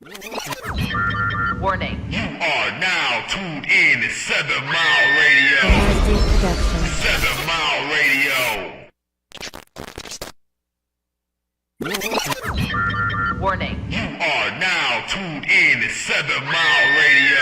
Warning. You are now tuned in to 7 Mile Radio. 7 Mile Radio. Warning. You are now tuned in to 7 Mile Radio.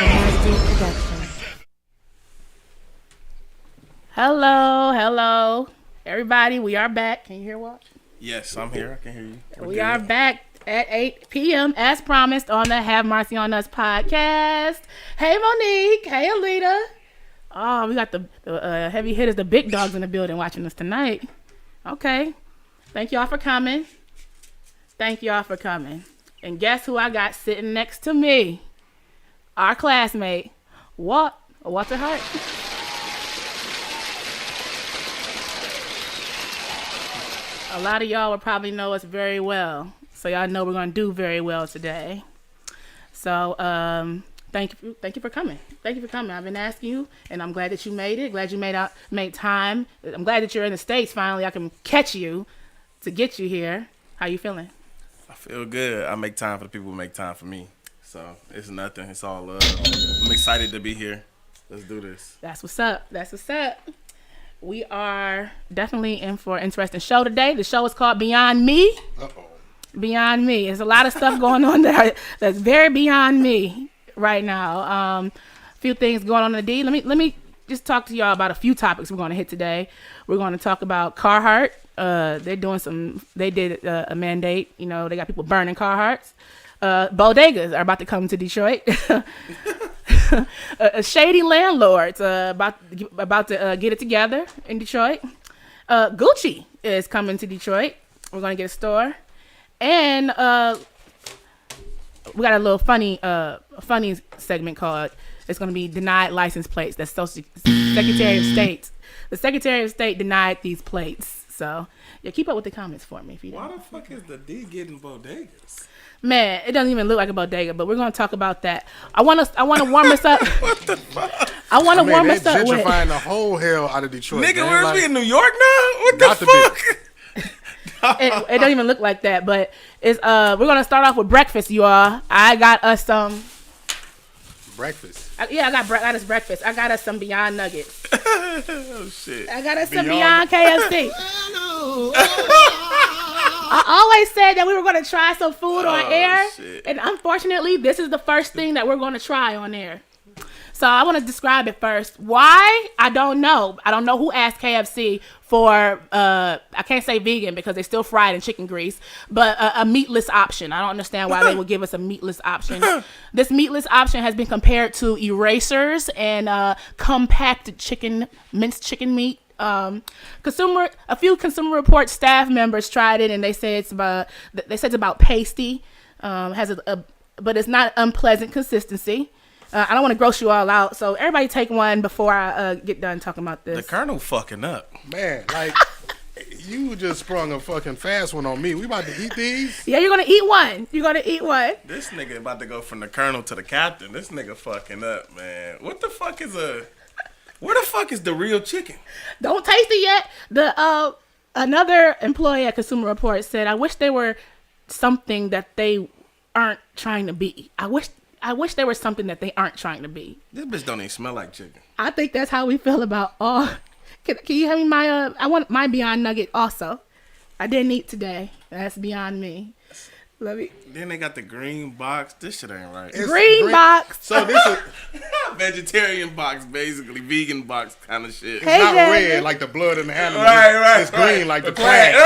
Hello. Everybody, we are back. Can you hear what? Yes, I'm here. I can hear you. We are back at 8 p.m. as promised on the Have Marci on Us podcast. Hey, Monique. Hey, Alita. Oh, we got the heavy hitters, the big dogs in the building watching us tonight. Okay. Thank y'all for coming. And guess who I got sitting next to me? Our classmate, Walter Hart. A lot of y'all will probably know us very well. So y'all know we're going to do very well today. So thank you for coming. I've been asking you, and I'm glad that you made it. Glad you made time. I'm glad that you're in the States finally. I can catch you to get you here. How you feeling? I feel good. I make time for the people who make time for me. So it's nothing. It's all love. I'm excited to be here. Let's do this. That's what's up. We are definitely in for an interesting show today. The show is called Beyond Me. Uh-oh. Beyond Me. There's a lot of stuff going on there that's very beyond me right now. A few things going on in the D. Let me just talk to y'all about a few topics we're going to hit today. We're going to talk about Carhartt. They did a mandate. You know, they got people burning Carhartts. Bodegas are about to come to Detroit. Shady landlords about to get it together in Detroit. Gucci is coming to Detroit. We're going to get a store. And we got a little funny segment called, it's going to be denied license plates. That's Secretary of State. The Secretary of State denied these plates. So, yeah, keep up with the comments for me if you don't. Why the fuck is the D getting bodegas? Man, it doesn't even look like a bodega, but we're going to talk about that. I want to warm us up. What the fuck? I want to warm us up with. Gentrifying the whole hell out of Detroit. Nigga, man. where's Like, we in New York now? What the fuck? It don't even look like that, but it's we're gonna start off with breakfast, you all. I got us some breakfast. I got us breakfast. I got us some Beyond Nuggets. Oh shit. I got us some Beyond KFC. I always said that we were gonna try some food on air, shit. and unfortunately, this is the first thing that we're gonna try on air. So I want to describe it first. Why? I don't know. I don't know who asked KFC for, I can't say vegan because they're still fried in chicken grease, but a meatless option. I don't understand why they would give us a meatless option. This meatless option has been compared to erasers and compacted minced chicken meat. A few Consumer Reports staff members tried it and they say it's about pasty, but it's not unpleasant consistency. I don't want to gross you all out, so everybody take one before I get done talking about this. The Colonel fucking up. Man, like, you just sprung a fucking fast one on me. We about to eat these? Yeah, you're going to eat one. This nigga about to go from the Colonel to the Captain. This nigga fucking up, man. Where the fuck is the real chicken? Don't taste it yet. Another employee at Consumer Reports said, I wish they were something that they aren't trying to be. I wish there was something that they aren't trying to be. This bitch don't even smell like chicken. I think that's how we feel about all. Can you have me my? I want my Beyond Nugget also. I didn't eat today. That's beyond me. Love you. Then they got the green box. This shit ain't right. Green box. So this is Vegetarian box, basically vegan box kind of shit. it's not Jasmine. red like the blood in the animal. Right. It's green like the plant.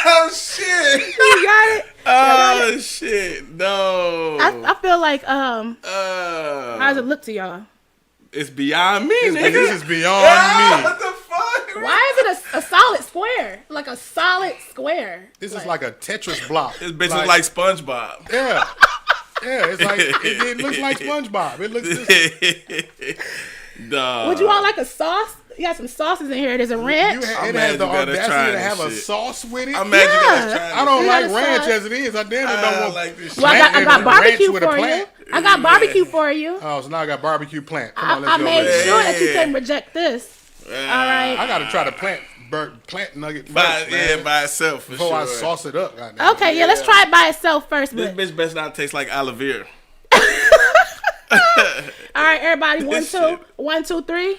Oh shit! You got it. Oh shit! No. I feel like how does it look to y'all? It's beyond me, nigga. This is beyond me. What the fuck? Why is it a solid square? Like a solid square. This is like a Tetris block. This bitch look like SpongeBob. Yeah. Yeah, it's like it looks like SpongeBob. It looks this. Dog. Would you all like a sauce? You got some sauces in here. There's a ranch. It has the audacity to have a sauce with it. I'm mad you guys trying I don't You like got a ranch sauce? as it is. I damn it don't want like this shit. Well, I got barbecue with a for you. plant. I got barbecue for you. Oh, so now I got barbecue plant. Come on, I let's go. made with it. sure that you couldn't reject this. All right. I gotta try the plant plant nugget first, By man. by itself for Before sure. I sauce it up. Goddamn. Okay, yeah, let's try it by itself first. This But bitch best not taste like aloe vera. all right, everybody, This shit. 1, 2, 3.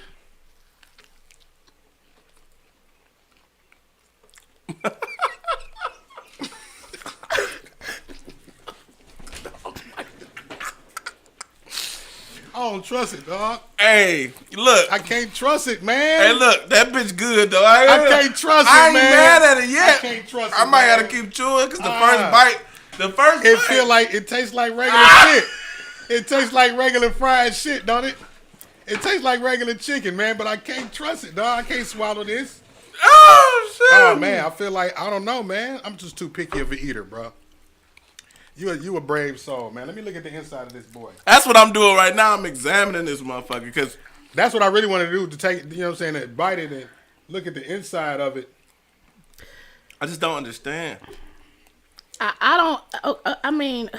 I don't trust it, dog. Hey, look. I can't trust it, man. Hey, look, that bitch good though. I can't trust it, I ain't man. mad at it yet. I can't trust it, I might man. gotta keep chewing because the first It bite. feel like it tastes like regular shit. It tastes like regular fried shit, don't it? It tastes like regular chicken, man. But I can't trust it, dog. I can't swallow this. Oh shit. Oh man, I feel like I don't know, man. I'm just too picky of an eater, bro. You a brave soul, man. Let me look at the inside of this boy. That's what I'm doing right now. I'm examining this motherfucker because That's what I really want to do, to take, you know what I'm saying, to bite it and look at the inside of it. I just don't understand. I don't. I mean,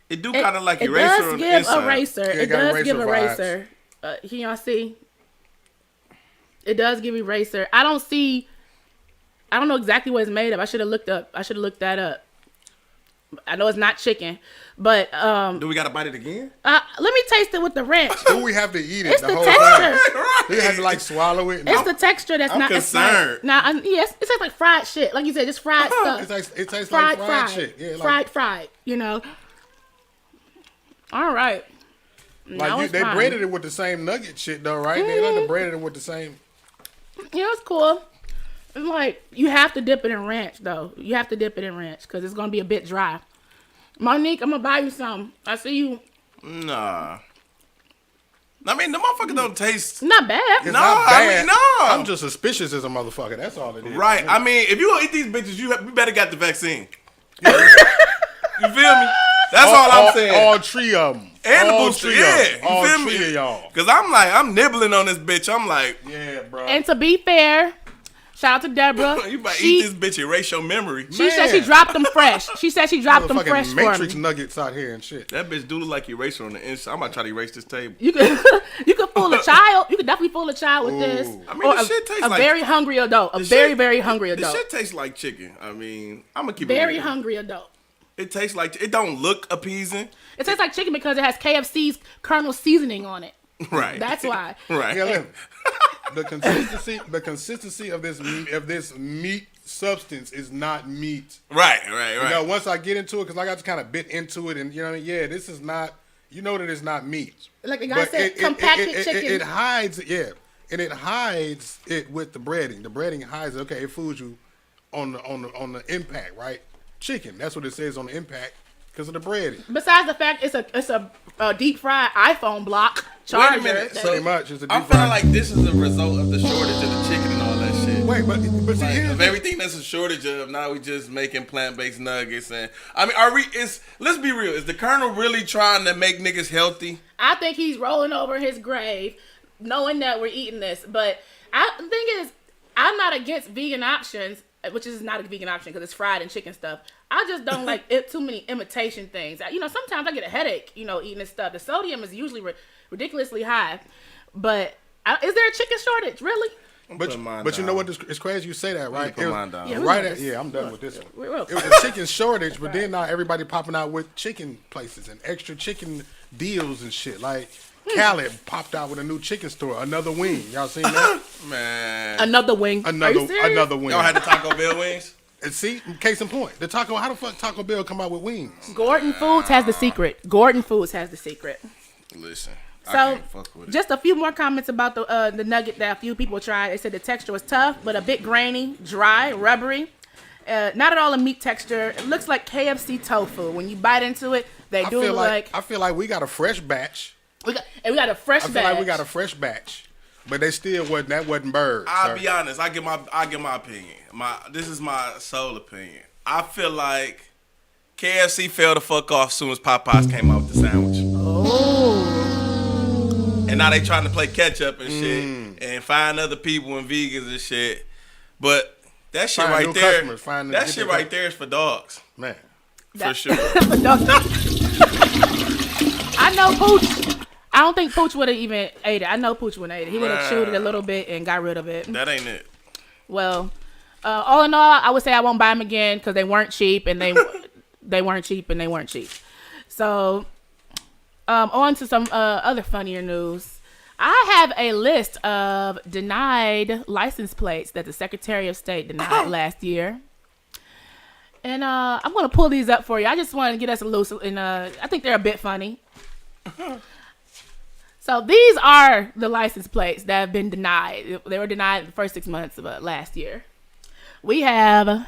It do kind of like it eraser does on the give inside. eraser. Yeah, It it got does eraser give vibes. eraser. Can y'all see? It does give eraser. I don't see. I don't know exactly what it's made of. I should have looked that up. I know it's not chicken, but Do we gotta bite it again? let me taste it with the ranch. Do we have to eat it It's the the whole texture. time? Do you have to like swallow it? It's the texture that's I'm not. concerned. Yes, it tastes like fried shit. Like you said, just fried stuff. It tastes like fried, fried shit. Yeah, like, fried. You know. All right. Now it's they fine. breaded it with the same nugget shit though, right? They like breaded it with the same. Yeah, it's cool. It's like you have to dip it in ranch though. You have to dip it in ranch because it's gonna be a bit dry. Monique, I'm gonna buy you some. I see you. Nah. I mean, the motherfucker don't taste. Not bad. It's No, not I bad. mean, no. I'm just suspicious as a motherfucker. That's all it is. Right. I mean, if you gonna eat these bitches, you better got the vaccine. You feel me? That's all I'm saying. All three of them. And the all booster, three yeah. of 'em. You All feel three me? of y'all. Cause I'm nibbling on this bitch. I'm like, Yeah, bro. And to be fair, shout out to Deborah. you better she, eat this bitch, erase your memory. She said Man. she dropped them fresh. She said she dropped them Motherfucking fresh for Matrix me. nuggets out here and shit. That bitch do look like eraser on the inside. I'm about to try to erase this table. You could you could fool a child. You could definitely fool a child with this. I mean, Or this shit tastes a like very hungry adult. A the very, shit- very hungry This adult. shit tastes like chicken. I mean, I'm gonna keep it Very real. hungry adult. It tastes like it don't look appeasing. It tastes like chicken because it has KFC's Colonel seasoning on it. Right. That's why. Right. Yeah, look. the consistency of this meat substance is not meat. Right. You know, once I get into it, because I got to kind of bit into it, and you know, yeah, this is not. You know that it's not meat. Like the guy But said, compacted chicken. It hides, yeah, and it hides it with the breading. The breading hides. Okay, it fools you on the impact, right? Chicken. That's what it says on the impact because of the breading. Besides the fact it's a deep fried iPhone block charger. minute, that- so- Pretty much, it's a I'm deep feeling fried- like this is a result of the shortage of the chicken and all that shit. Wait, but see, Like, here's of the- everything that's a shortage of, now we just making plant-based nuggets. And I mean, let's be real. Is the Colonel really trying to make niggas healthy? I think he's rolling over his grave, knowing that we're eating this. But the thing is, I'm not against vegan options, which is not a vegan option because it's fried and chicken stuff. I just don't like too many imitation things. You know, sometimes I get a headache, you know, eating this stuff. The sodium is usually ridiculously high. But is there a chicken shortage, really? But you know what? It's crazy you say that, right? put It was- mine down. Yeah, right we at, yeah, I'm done with this one. We're real It was a chicken shortage, but then now everybody popping out with chicken places and extra chicken deals and shit. Like Khaled popped out with a new chicken store, another wing. Y'all seen that? Man, Another wing. Are you serious? Another wing. y'all had the Taco Bell wings? And see, case in point, how the fuck Taco Bell come out with wings? Gordon Foods has the secret. Gordon Foods has the secret. Listen, I So, can't fuck with it. just a few more comments about the nugget that a few people tried. They said the texture was tough, but a bit grainy, dry, rubbery. Not at all a meat texture. It looks like KFC tofu. When you bite into it, they I do feel look like like I feel like we got a fresh batch. we got a fresh I feel batch. like we got a fresh batch, but they still wasn't birds. I'll sir. be honest. I give my opinion. This is my sole opinion. I feel like KFC fell the fuck off as soon as Popeyes came out with the sandwich. Oh, And now they trying to play catch up and shit and find other people and vegans and shit. But that shit Find right new there, customers, find that get shit their right there is for dogs. Man, For sure. I know Pooch. I don't think Pooch would have even ate it. I know Pooch wouldn't ate it. He would have chewed it a little bit and got rid of it. That ain't it. Well, all in all, I would say I won't buy them again because they weren't cheap and they weren't cheap and they weren't cheap. So, on to some other funnier news. I have a list of denied license plates that the Secretary of State denied last year. And I'm going to pull these up for you. I just want to get us a loose, and I think they're a bit funny. So these are the license plates that have been denied. They were denied in the first 6 months of last year. We have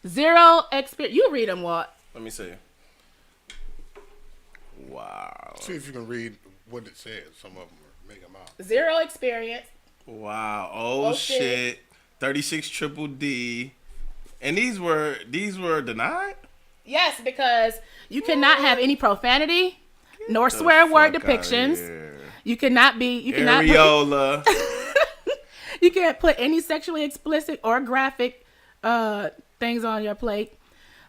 zero experience. You read them, Walt. Let me see. Wow. See if you can read what it says. Some of them make them out. Zero experience. Wow. Oh shit. 36 triple D. And these were denied? Yes, because you cannot have any profanity nor swear word depictions. You cannot Areola. You can't put any sexually explicit or graphic things on your plate.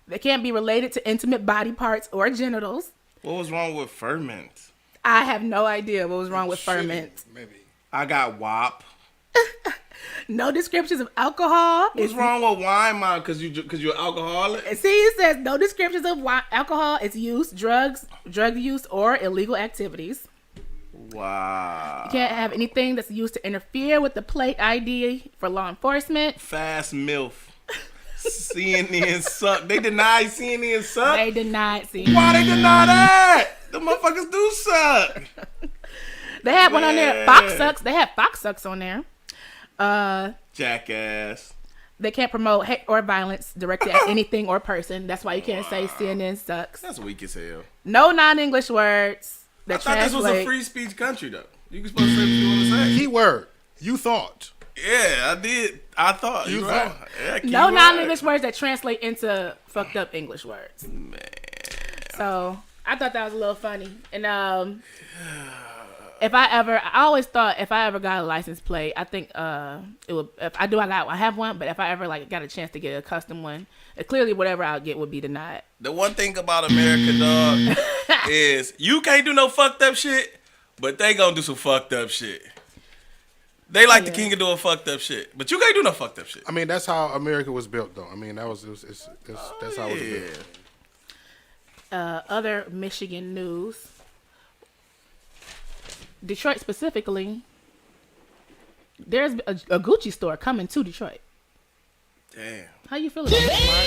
They can't be related to intimate body parts or genitals. What was wrong with ferment? I have no idea what was wrong with ferment. Maybe. I got WAP. No descriptions of alcohol. What's wrong with wine, Mom? Because you're alcoholic? See, it says no descriptions of wine, alcohol, its use, drug use, or illegal activities. Wow. You can't have anything that's used to interfere with the plate ID for law enforcement. Fast MILF. CNN suck. They denied CNN suck? They denied CNN. Why they deny that? The motherfuckers do suck. They had one on there. Fox sucks. They had Fox sucks on there. Jackass. They can't promote hate or violence directed at anything or person. That's why you can't say CNN sucks. That's weak as hell. No non-English words. I thought this was a free speech country, though. You can supposed to say what you want to say. Keyword. You thought. Yeah, I did. I thought. You right. thought. Yeah, No keyword. non-English words that translate into fucked up English words. Man. So I thought that was a little funny. And I always thought if I ever got a license plate, I think it would. If I do, I have one. But if I ever got a chance to get a custom one, clearly whatever I'll get would be denied. The one thing about America, dog, is you can't do no fucked up shit, but they gonna do some fucked up shit. They like the king of doing fucked up shit, but you can't do no fucked up shit. I mean, that's how America was built, though. I mean, that's how it was built. Other Michigan news. Detroit specifically, there's a Gucci store coming to Detroit. Damn. How you feeling about that, Mark?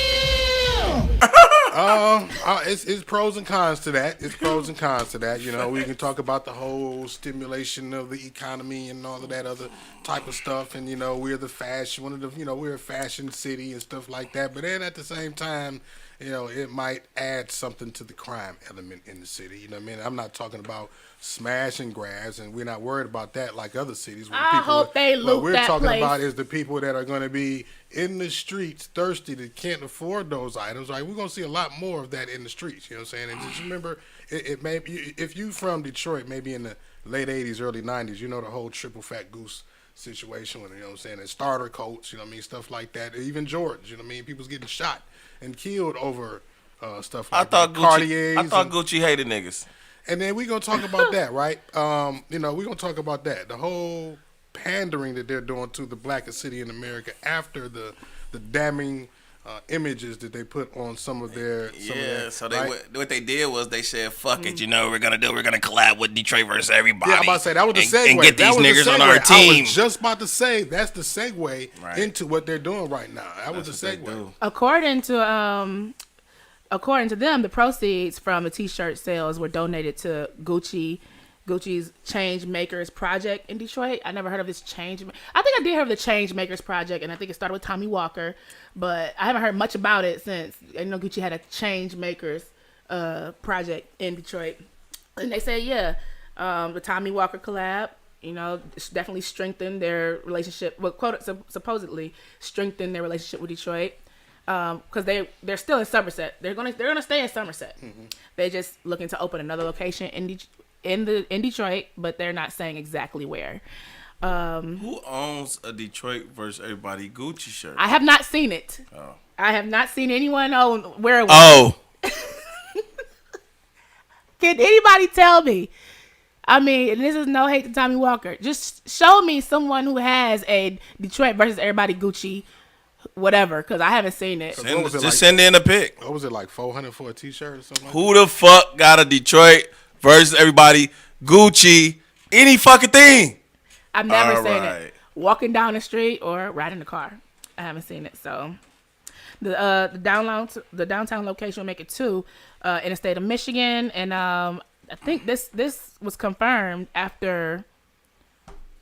It's pros and cons to that. It's pros and cons to that. You know, we can talk about the whole stimulation of the economy and all of that other type of stuff. And, you know, we're the fashion, we're a fashion city and stuff like that. But then at the same time, you know, it might add something to the crime element in the city. You know what I mean? I'm not talking about smash and grabs, and we're not worried about that like other cities. I hope they loot that place. What we're talking about is the people that are going to be in the streets thirsty that can't afford those items. Like, we're going to see a lot more of that in the streets. You know what I'm saying? And just remember, it may be, if you from Detroit, maybe in the late 80s, early 90s, you know the whole triple fat goose situation, you know what I'm saying, and starter coats, you know what I mean, stuff like that. Even Jordans, you know what I mean, people's getting shot and killed over stuff like that. I thought Gucci hated niggas. And then we're going to talk about that, right? You know, we're going to talk about that. The whole pandering that they're doing to the blackest city in America after the damning images that they put on some of their... What they did was they said, fuck it, you know what we're going to collab with Detroit versus everybody. Yeah, I'm about to say, that was the segue. And get these niggas on our team. I was just about to say, that's the segue into what they're doing right now. That was the segue. According to them, the proceeds from the T-shirt sales were donated to Gucci's Change Makers Project in Detroit. I never heard of this Change. I think I did hear of the Change Makers Project, and I think it started with Tommy Walker, but I haven't heard much about it since. I know Gucci had a Change Makers project in Detroit, and they said, the Tommy Walker collab, you know, definitely strengthened their relationship. Well, supposedly strengthened their relationship with Detroit. Because they're still in Somerset. They're gonna stay in Somerset. Mm-hmm. They're just looking to open another location in Detroit, but they're not saying exactly where. Who owns a Detroit versus everybody Gucci shirt? I have not seen it. Oh. I have not seen anyone wear one. Oh. Can anybody tell me I mean, and this is no hate to Tommy Walker. Just show me someone who has a Detroit versus everybody Gucci, whatever, because I haven't seen it. Send in a pic. What was it, like $400 for a T-shirt or something? Who the fuck got a Detroit versus everybody Gucci? Any fucking thing. I've never seen it. Walking down the street or riding the car. I haven't seen it. So the downtown location will make it 2 in the state of Michigan, and I think this was confirmed after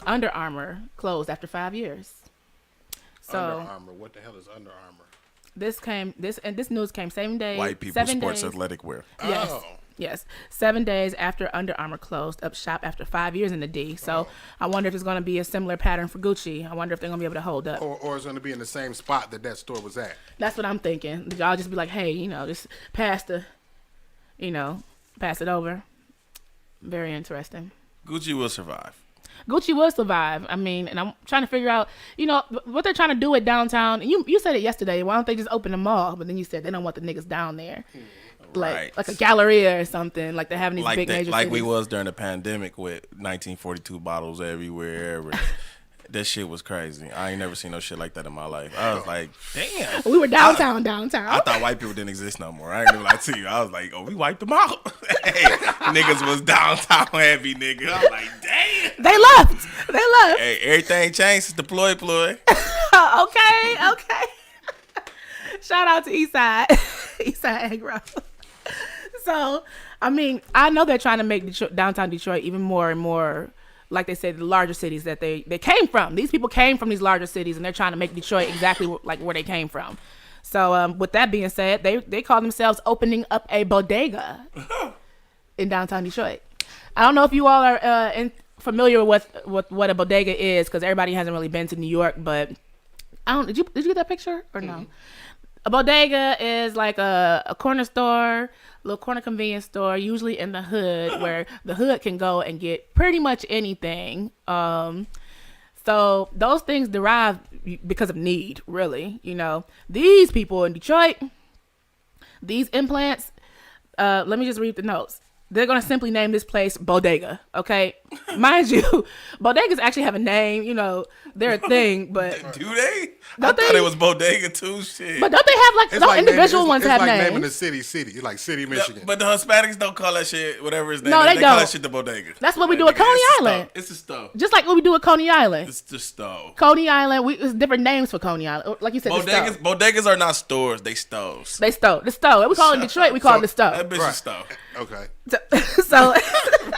Under Armour closed after 5 years. So Under Armour. What the hell is Under Armour? This news came 7 days. White people sports athletic wear. Yes. Oh. Yes, 7 days after Under Armour closed up shop after 5 years in the D. So I wonder if it's going to be a similar pattern for Gucci. I wonder if they're going to be able to hold up. Or it's going to be in the same spot that store was at. That's what I'm thinking. Y'all just be like, hey, just pass it over. Very interesting. Gucci will survive. Gucci will survive. I mean, and I'm trying to figure out, what they're trying to do at downtown. And you said it yesterday. Why don't they just open the mall? But then you said they don't want the niggas down there. Like a Galleria or something. Like they're having these big major like cities. we was during the pandemic with 1942 bottles everywhere. That shit was crazy. I ain't never seen no shit like that in my life. I was like, damn. We were downtown. I thought white people didn't exist no more. I ain't gonna lie to you. I was like, oh, we wiped them out. Hey, niggas was downtown heavy, nigga. I was like, damn. They left. Hey, everything changed since the ploy. Okay. Shout out to Eastside. Eastside Egg Roll. So, I mean, I know they're trying to make downtown Detroit even more and more, like they said, the larger cities that they came from. These people came from these larger cities, and they're trying to make Detroit exactly like where they came from. So, with that being said, they call themselves opening up a bodega in downtown Detroit. I don't know if you all are familiar with what a bodega is, because everybody hasn't really been to New York, but I don't. Did you get that picture or no? A bodega is like a corner store, little corner convenience store, usually in the hood, where the hood can go and get pretty much anything. So those things derive because of need, really. These people in Detroit, these implants, let me just read the notes. They're going to simply name this place Bodega, okay? Mind you, bodegas actually have a name, they're a thing, but... Do they? Don't I thought they? it was Bodega too, shit. But don't they have, individual ones have names? It's like naming the city, like City, Michigan. But the Hispanics don't call that shit whatever his name No, is. they Call don't. that shit the Bodega. That's what we do at Coney Island. It's a stove. Just like what we do at Coney Island. It's the stove. Coney Island, it's different names for Coney Island. Like you said, Bodegas are not stores. They stoves. They stove. The stove. We call it in Detroit, we call it the stove. That bitch is stove. Okay. So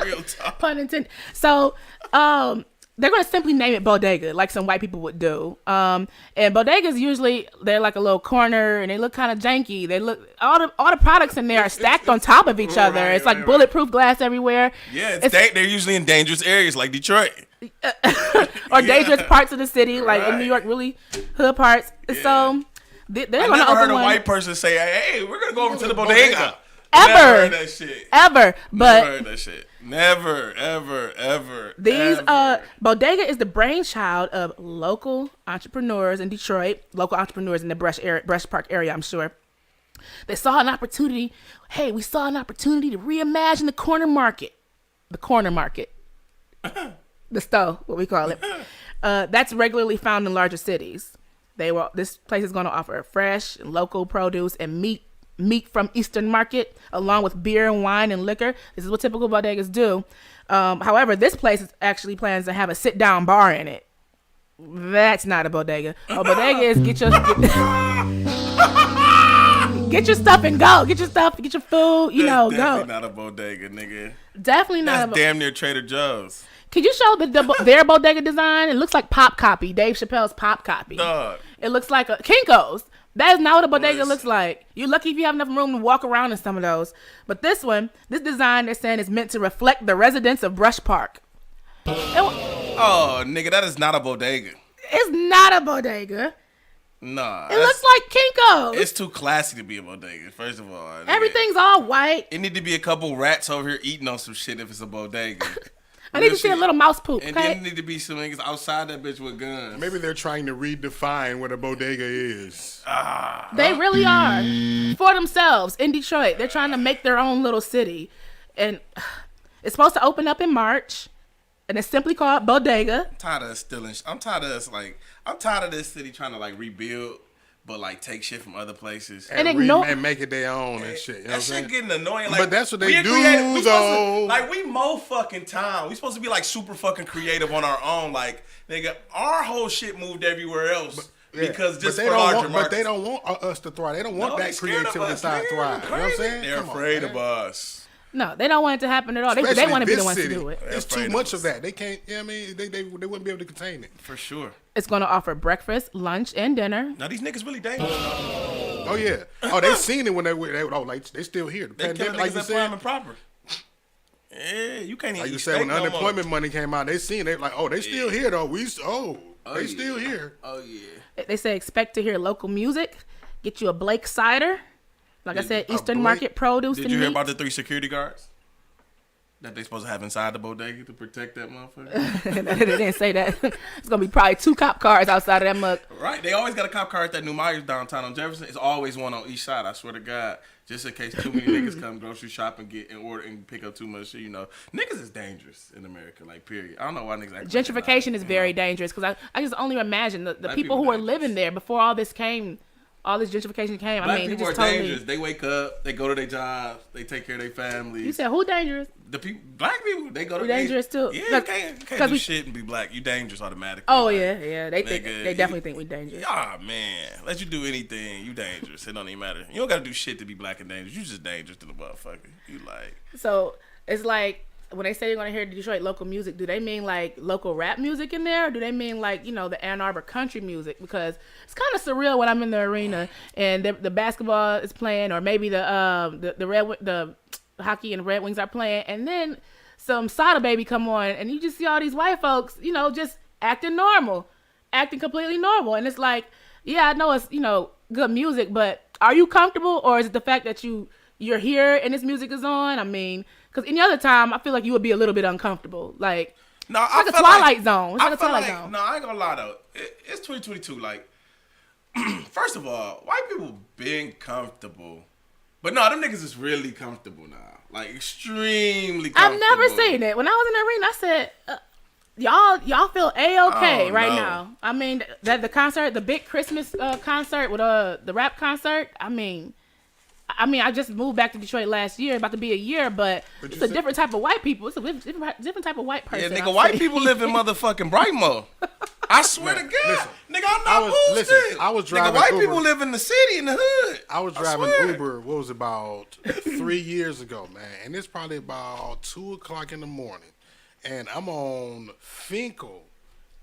Real talk. pun intended. So, they're going to simply name it bodega, like some white people would do. And bodegas usually they're like a little corner, and they look kind of janky. They look all the products in there are stacked on top of each other. It's like bulletproof glass everywhere. Yeah, they're usually in dangerous areas like Detroit. Or dangerous parts of the city, like in New York, really hood parts. Yeah. So they're going to open one. I never heard a white person say, "Hey, we're gonna go over to the bodega." Ever. Never heard that shit. Ever. But never heard that shit. Never, ever. These bodega is the brainchild of local entrepreneurs in Detroit, local entrepreneurs in the Brush Park area, I'm sure. They saw an opportunity. Hey, we saw an opportunity to reimagine the corner market. The corner market. The stove, what we call it. That's regularly found in larger cities. This place is going to offer fresh and local produce and meat from Eastern Market, along with beer and wine and liquor. This is what typical bodegas do. However, this place actually plans to have a sit-down bar in it. That's not a bodega. A bodega is get your stuff and go. Get your stuff, get your food, go. Definitely not a bodega, nigga. Definitely not. That's damn near Trader Joe's. Can you show their bodega design? It looks like Pop Copy, Dave Chappelle's Pop Copy. Dog. It looks like a Kinko's. That is not what a bodega looks like. You're lucky if you have enough room to walk around in some of those. But this design, they're saying, is meant to reflect the residents of Brush Park. Oh, nigga, that is not a bodega. It's not a bodega. Nah. It looks like Kinko's. It's too classy to be a bodega, first of all. Everything's all white. It need to be a couple rats over here eating on some shit if it's a bodega. I need to see a little mouse poop, and okay? then need to be some niggas outside that bitch with guns. Maybe they're trying to redefine what a bodega is. They really are. For themselves in Detroit. They're trying to make their own little city. And It's supposed to open up in March, and it's simply called Bodega. I'm tired of this city trying to like rebuild, but like take shit from other places. And and make it their own and shit. You know That shit getting annoying. Like, but that's what they do, though. Like, we mow fucking time. We supposed to be like super fucking creative on our own. Like, nigga, our whole shit moved everywhere else. Because just for larger markets. But they don't want us to thrive. They don't want that creativity to thrive. You know what I'm saying? They're afraid of us. No, they don't want it to happen at all. They want to be the ones to do it. It's too much of that. They can't. You know what I mean, they wouldn't be able to contain it. For sure. It's going to offer breakfast, lunch, and dinner. Now these niggas really dangerous. Oh yeah. Oh, they seen it when they still here. The pandemic, like you said, prime and proper. Yeah, you can't even. Like you said, when unemployment money came out, they seen it. Like, oh, they still here though. They still here. Oh yeah. They say expect to hear local music. Get you a Blake cider. Like I said, Eastern Market produce. Did you hear about the 3 security guards that they supposed to have inside the bodega to protect that motherfucker? They didn't say that. It's gonna be probably 2 cop cars outside of that mug. Right, they always got a cop car at that New Myers downtown on Jefferson. It's always one on each side. I swear to God, just in case too many niggas come grocery shop and get in order and pick up too much shit. You know, niggas is dangerous in America. Like, period. I don't know why niggas. Gentrification is very dangerous because I just only imagine the people who were living there before all this came. All this gentrification came. Black I mean, people it just are totally dangerous. They wake up, they go to their jobs, they take care of their families. You said who dangerous? The people, black people, they go to. Dangerous too. Yeah, you can't do shit and be black. You dangerous automatically. Oh like, yeah. They definitely think we dangerous. Ah man, let you do anything, you dangerous. It don't even matter. You don't gotta do shit to be black and dangerous. You just dangerous to the motherfucker. You like. So it's like. When they say you're going to hear Detroit local music, do they mean like local rap music in there? Or do they mean like, the Ann Arbor country music? Because it's kind of surreal when I'm in the arena and the basketball is playing, or maybe the hockey and Red Wings are playing, and then some Sada Baby come on, and you just see all these white folks, just acting completely normal. And it's like, yeah, I know it's, good music, but are you comfortable, or is it the fact that you're here and this music is on? I mean, because any other time, I feel like you would be a little bit uncomfortable. Like, no, it's like a Twilight Zone. It's like a Twilight Zone. No, I ain't gonna lie, though. It's 2022. Like, first of all, white people been comfortable. But no, them niggas is really comfortable now. Like, extremely comfortable. I've never seen it. When I was in the arena, I said, y'all feel A-okay right now. I mean, the concert, the big Christmas concert with the rap concert, I mean, I just moved back to Detroit last year, about to be a year, but it's a different type of white people. It's a different type of white person. Yeah, nigga, white people live in motherfucking Brightmo. I swear to God. Listen, nigga, I'm not bullshit. I was driving nigga, white Uber. people live in the city, in the hood. I was driving Uber, what was it, about 3 years ago, man. And it's probably about 2 o'clock in the morning. And I'm on Finkel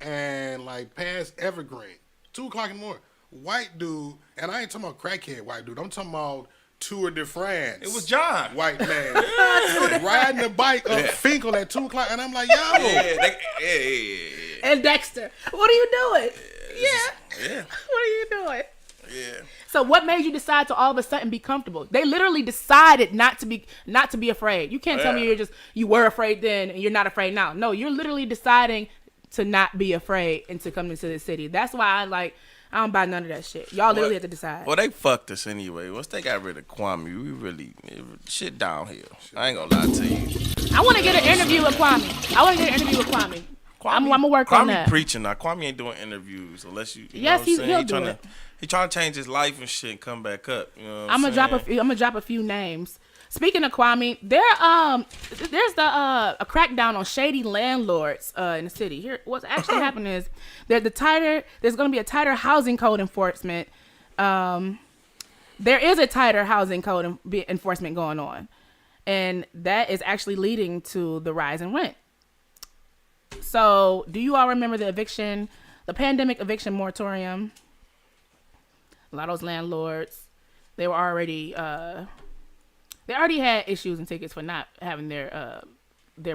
and like past Evergreen. 2 o'clock in the morning. White dude, and I ain't talking about crackhead white dude. I'm talking about Tour de France. It was John. White man. Riding the bike up Finkel at 2 o'clock. And I'm like, yo. Yeah. And Dexter. What are you doing? Yeah. What are you doing? Yeah. So what made you decide to all of a sudden be comfortable? They literally decided not to be afraid. You can't tell me you were afraid then and you're not afraid now. No, you're literally deciding to not be afraid and to come into the city. That's why I don't buy none of that shit. Y'all literally have to decide. Well, they fucked us anyway. Once they got rid of Kwame, we really shit downhill. I ain't gonna lie to you. I want to get an interview with Kwame. I'm gonna work on that. Kwame preaching now. Kwame ain't doing interviews unless you. Yes, he'll do it. He trying to change his life and shit and come back up. You know what I'm gonna drop a few names. Speaking of Kwame, there's a crackdown on shady landlords in the city. Here, what's actually happening is there's going to be a tighter housing code enforcement. There is a tighter housing code enforcement going on, and that is actually leading to the rise in rent. So, do you all remember the pandemic eviction moratorium? A lot of those landlords, they already had issues and tickets for not having their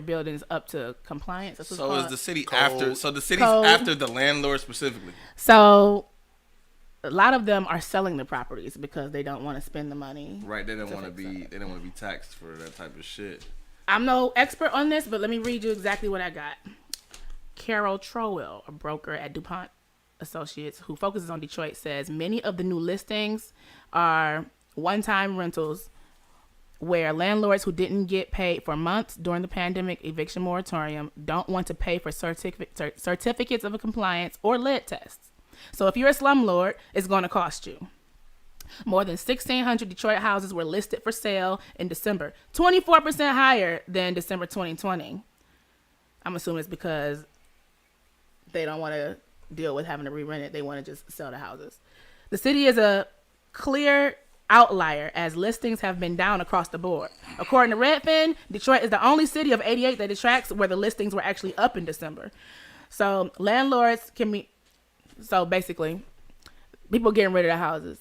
buildings up to compliance. So is the city after? So the city's after the landlord specifically. So a lot of them are selling the properties because they don't want to spend the money. Right. They don't want to be taxed for that type of shit. I'm no expert on this, but let me read you exactly what I got. Carol Trowell, a broker at DuPont Associates who focuses on Detroit, says many of the new listings are one-time rentals where landlords who didn't get paid for months during the pandemic eviction moratorium don't want to pay for certificates of compliance or lead tests. So if you're a slumlord, it's going to cost you. More than 1,600 Detroit houses were listed for sale in December, 24% higher than December 2020. I'm assuming it's because they don't want to deal with having to re-rent it. They want to just sell the houses. The city is a clear outlier as listings have been down across the board. According to Redfin, Detroit is the only city of 88 that it tracks where the listings were actually up in December. So landlords can be, so basically, people getting rid of their houses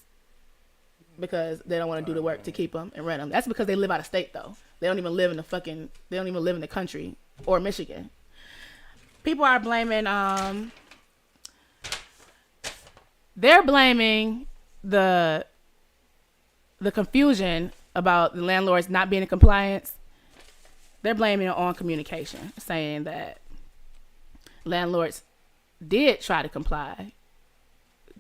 because they don't want to do the work to keep them and rent them. That's because they live out of state though. They don't even live in the country or Michigan. People are blaming, they're blaming the confusion about the landlords not being in compliance. They're blaming it on communication, saying that landlords did try to comply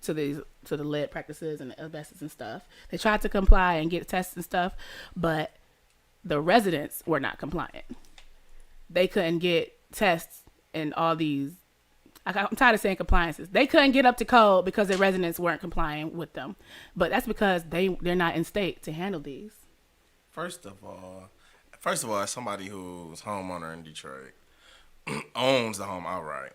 to the lead practices and the asbestos and stuff. They tried to comply and get tests and stuff, but the residents were not compliant. They couldn't get tests and all these, I'm tired of saying compliances. They couldn't get up to code because the residents weren't complying with them. But that's because they're not in state to handle these. First of all, as somebody who's homeowner in Detroit, owns the home outright,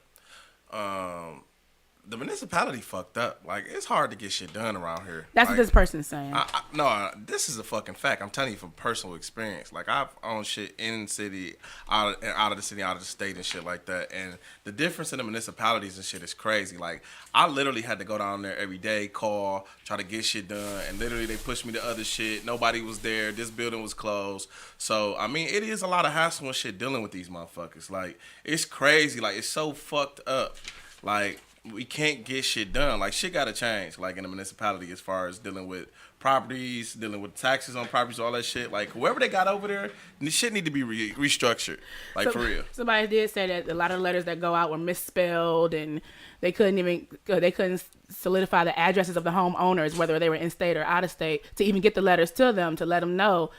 the municipality fucked up. Like, it's hard to get shit done around here. That's like, what this person's saying. No, this is a fucking fact. I'm telling you from personal experience. Like, I've owned shit in the city, out of the city, out of the state and shit like that. And the difference in the municipalities and shit is crazy. Like, I literally had to go down there every day, call, try to get shit done. And literally they pushed me to other shit. Nobody was there. This building was closed. So, I mean, it is a lot of hassle and shit dealing with these motherfuckers. Like, it's crazy. Like, it's so fucked up. Like, we can't get shit done. Like, shit gotta change, like, in the municipality as far as dealing with properties, dealing with taxes on properties, all that shit. Like, whoever they got over there, the shit need to be restructured. Like, for real. Somebody did say that a lot of letters that go out were misspelled and they couldn't solidify the addresses of the homeowners, whether they were in state or out of state, to even get the letters to them to let them know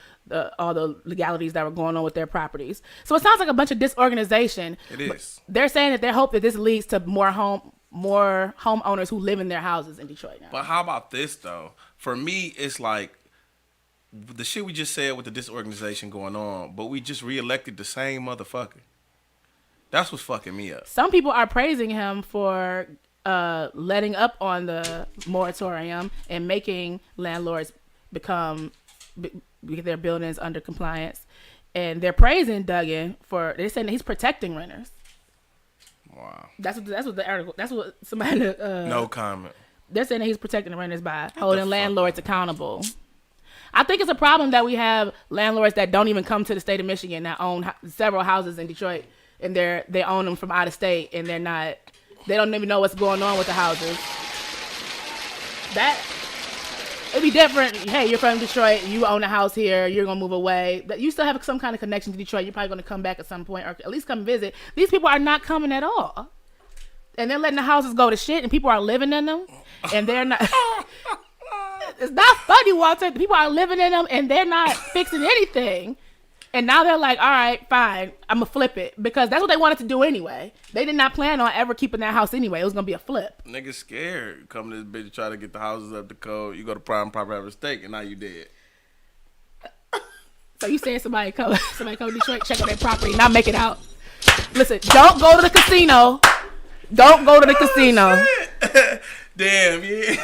all the legalities that were going on with their properties. So it sounds like a bunch of disorganization. It is. They're saying that they hope that this leads to more homeowners who live in their houses in Detroit now. But how about this, though? For me, it's like the shit we just said with the disorganization going on, but we just reelected the same motherfucker. That's what's fucking me up. Some people are praising him for letting up on the moratorium and making landlords get their buildings under compliance. And they're praising Duggan for, they're saying that he's protecting renters. Wow. That's what the article. That's what somebody. No comment. They're saying that he's protecting the renters by holding landlords accountable. I think it's a problem that we have landlords that don't even come to the state of Michigan that own several houses in Detroit, and they own them from out of state, and they don't even know what's going on with the houses. That it'd be different. Hey, you're from Detroit, you own a house here, you're gonna move away, but you still have some kind of connection to Detroit. You're probably gonna come back at some point, or at least come visit. These people are not coming at all, and they're letting the houses go to shit, and people are living in them, and they're not. It's not funny, Walter. People are living in them, and they're not fixing anything. And now they're like, all right, fine, I'm going to flip it. Because that's what they wanted to do anyway. They did not plan on ever keeping that house anyway. It was going to be a flip. Niggas scared. Come to this bitch try to get the houses up to code. You go to prime proper have a stake, and now you dead. So you saying somebody come to Detroit, check out their property, not make it out. Listen, don't go to the casino. Don't go to the casino. Damn, yeah.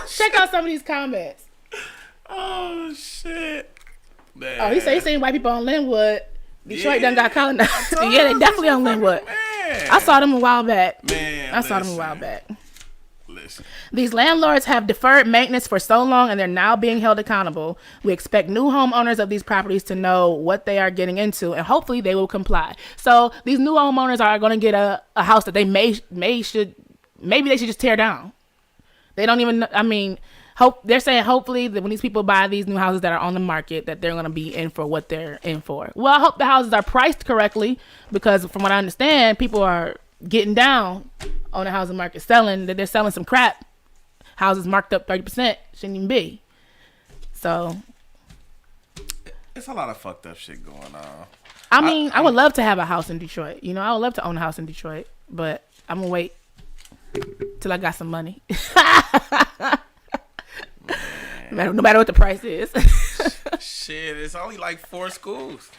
Check out some of these comments. Oh, shit. Man. Oh, he's saying white people on Linwood. Detroit done got colonized. Yeah, they definitely on Linwood. Man. I saw them a while back. Man, saw them a while back. Listen. These landlords have deferred maintenance for so long, and they're now being held accountable. We expect new homeowners of these properties to know what they are getting into, and hopefully they will comply. So these new homeowners are going to get a house that they maybe they should just tear down. They don't even, they're saying hopefully that when these people buy these new houses that are on the market, that they're going to be in for what they're in for. Well, I hope the houses are priced correctly, because from what I understand, people are getting down on the housing market, they're selling some crap. Houses marked up 30%, shouldn't even be. So It's a lot of fucked up shit going on. I mean, I would love to have a house in Detroit. You know, I would love to own a house in Detroit, but I'm gonna wait till I got some money. No matter what the price is. Shit, it's only like 4 schools.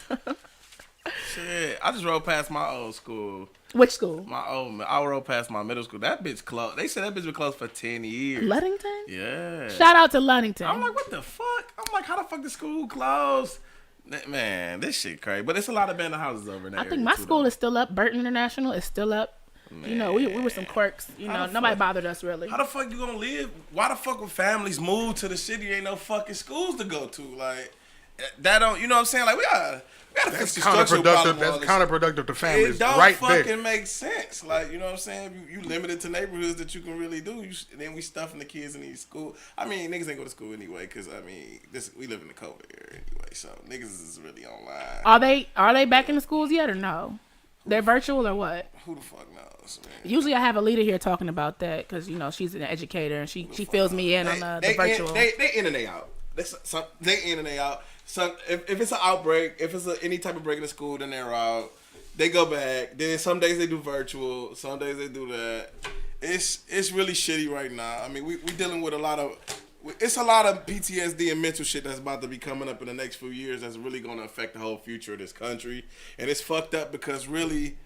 Shit, I just rode past my old school. Which school? I rode past my middle school. That bitch closed. They said that bitch been closed for 10 years. Ludington? Yeah. Shout out to Ludington. I'm like, what the fuck? I'm like, how the fuck the school closed? Man, this shit crazy. But it's a lot of abandoned houses over in that I think area my too, school though. is still up. Burton International is still up. Man. You know, we were some quirks. You know, nobody bothered us really. How the fuck you gonna live? Why the fuck would families move to the city? Ain't no fucking schools to go to. Like, that don't, you know what I'm saying? Like, we gotta fix That's the structural problem. That's counterproductive to families. It don't right fucking there. make sense. Like, you know what I'm saying? You limited to neighborhoods that you can really do. And then we stuffing the kids in these schools. I mean, niggas ain't go to school anyway, because, I mean, we live in the COVID era anyway. So, niggas is really online. Are they back in the schools yet or no? They're virtual or what? Who the fuck knows, man? Usually I have a leader here talking about that because, you know, she's an educator and she fills me in on the virtual. They in and they out. They in and they out. So if it's an outbreak, if it's any type of break in the school, then they're out. They go back. Then some days they do virtual. Some days they do that. It's really shitty right now. I mean, we dealing with a lot of PTSD and mental shit that's about to be coming up in the next few years that's really going to affect the whole future of this country. And it's fucked up because really,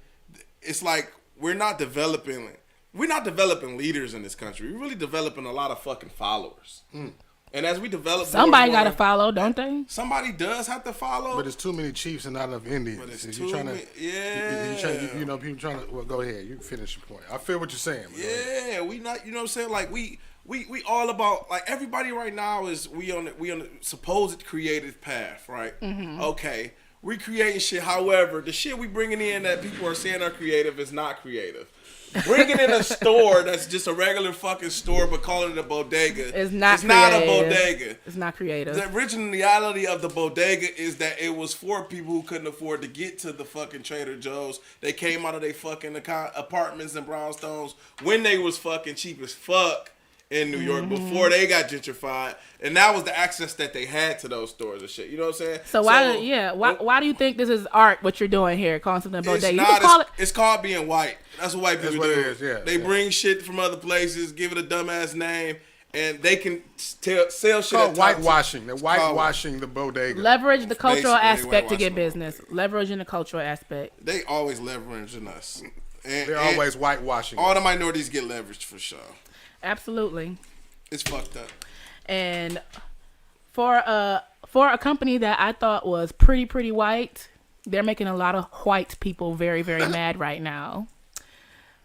it's like we're not developing leaders in this country. We're really developing a lot of fucking followers. And as we develop, somebody got to follow, don't they? Somebody does have to follow. But it's too many chiefs and not enough Indians. But it's You're too trying many, you know, people trying to. Well, go ahead. You finish your point. I feel what you're saying. Yeah, we not. You know what I'm saying? Like we all about, like, everybody right now is we on the supposed creative path, right? Mm-hmm. Okay, we creating shit. However, the shit we bringing in that people are saying are creative is not creative. Bringing in a store that's just a regular fucking store, but calling it a bodega, it's not a bodega. It's not creative. The originality of the bodega is that it was for people who couldn't afford to get to the fucking Trader Joe's. They came out of their fucking apartments and brownstones when they was fucking cheap as fuck in New York before they got gentrified, and that was the access that they had to those stores and shit. You know what I'm saying? So why do you think this is art? What you're doing here, calling something bodega? It's You not. can call It's called being white. That's what white people do. It is, yeah. They bring shit from other places, give it a dumbass name, and they can sell shit. Called whitewashing. They're whitewashing the bodega. Leverage the cultural Basically, aspect to get business. Leveraging the cultural aspect. They always leveraging us. They're always whitewashing. All the minorities get leveraged for sure. Absolutely. It's fucked up. And for a company that I thought was pretty white, they're making a lot of white people very, very mad right now.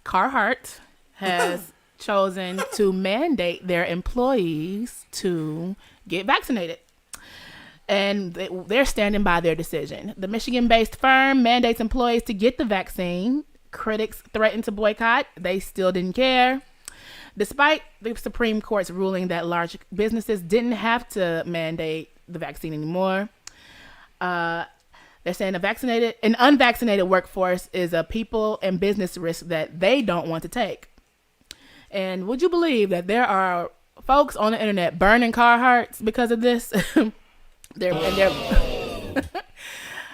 Carhartt has chosen to mandate their employees to get vaccinated. And they're standing by their decision. The Michigan-based firm mandates employees to get the vaccine. Critics threatened to boycott. They still didn't care. Despite the Supreme Court's ruling that large businesses didn't have to mandate the vaccine anymore, they're saying an unvaccinated workforce is a people and business risk that they don't want to take. And would you believe that there are folks on the internet burning Carhartts because of this?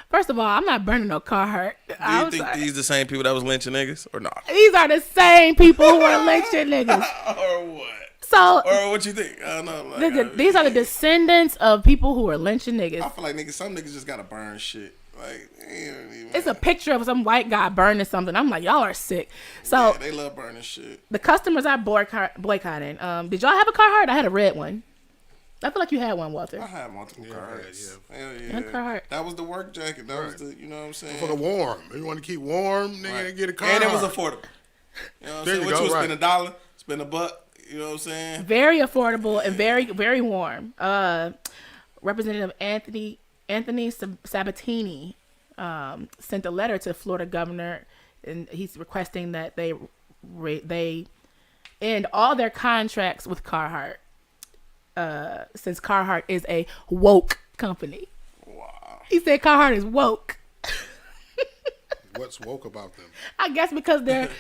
First of all, I'm not burning no Carhartt. Do you think these the same people that was lynching niggas or not? These are the same people who are lynching niggas. Or what? So, or what you think? I don't know. Like, these are the descendants of people who are lynching niggas. I feel like some niggas just gotta burn shit. Like, it's a picture of some white guy burning something. I'm like, y'all are sick. So yeah, they love burning shit. The customers are boycotting. Did y'all have a Carhartt? I had a red one. I feel like you had one, Walter. I had multiple Carhartts. Hell yeah. Carhartt. That was the work jacket. That was the, you know what I'm saying? For the warm. You want to keep warm, nigga, get a Carhartt. And it was affordable. You know what I'm saying? What you would spend $1, spend $1. You know what I'm saying? Very affordable and very, very warm. Representative Anthony Sabatini sent a letter to Florida governor, and he's requesting that they end all their contracts with Carhartt, since Carhartt is a woke company. Wow. He said Carhartt is woke. What's woke about them? I guess because they're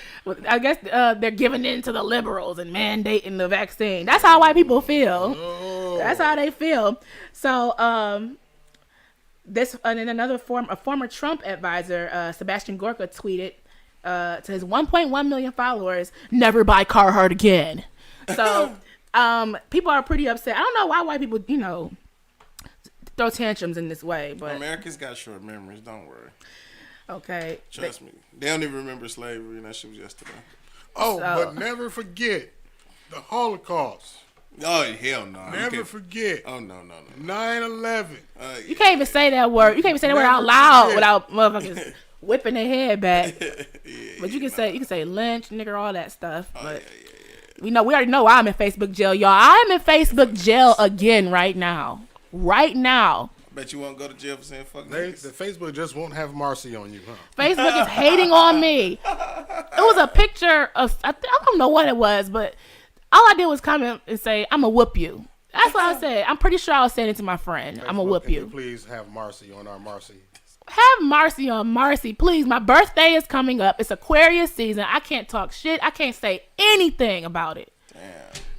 giving in to the liberals and mandating the vaccine. That's how white people feel. Oh. That's how they feel. So and then a former Trump advisor, Sebastian Gorka, tweeted to his 1.1 million followers, "Never buy Carhartt again." So people are pretty upset. I don't know why white people, throw tantrums in this way, but Americans got short memories. Don't worry. Okay. Trust me. They don't even remember slavery, and that shit was yesterday. Oh, but never forget the Holocaust. Oh, hell no. Never forget. Oh, no. 9/11. You can't even say that word. You can't even say that word out loud without motherfuckers whipping their head back. But you can say lynch, nigga, all that stuff. But we already know I'm in Facebook jail, y'all. I'm in Facebook jail again right now. Bet you won't go to jail for saying fuck The Facebook just won't have Marci on you, huh? Facebook is hating on me. It was a picture of, I don't know what it was, but all I did was comment and say, "I'm going to whoop you." That's what I said. I'm pretty sure I was saying it to my friend. Facebook, "I'm going to whoop you." Please have Marci on our Marci. Have Marci on Marci, please. My birthday is coming up. It's Aquarius season. I can't talk shit. I can't say anything about it. Damn.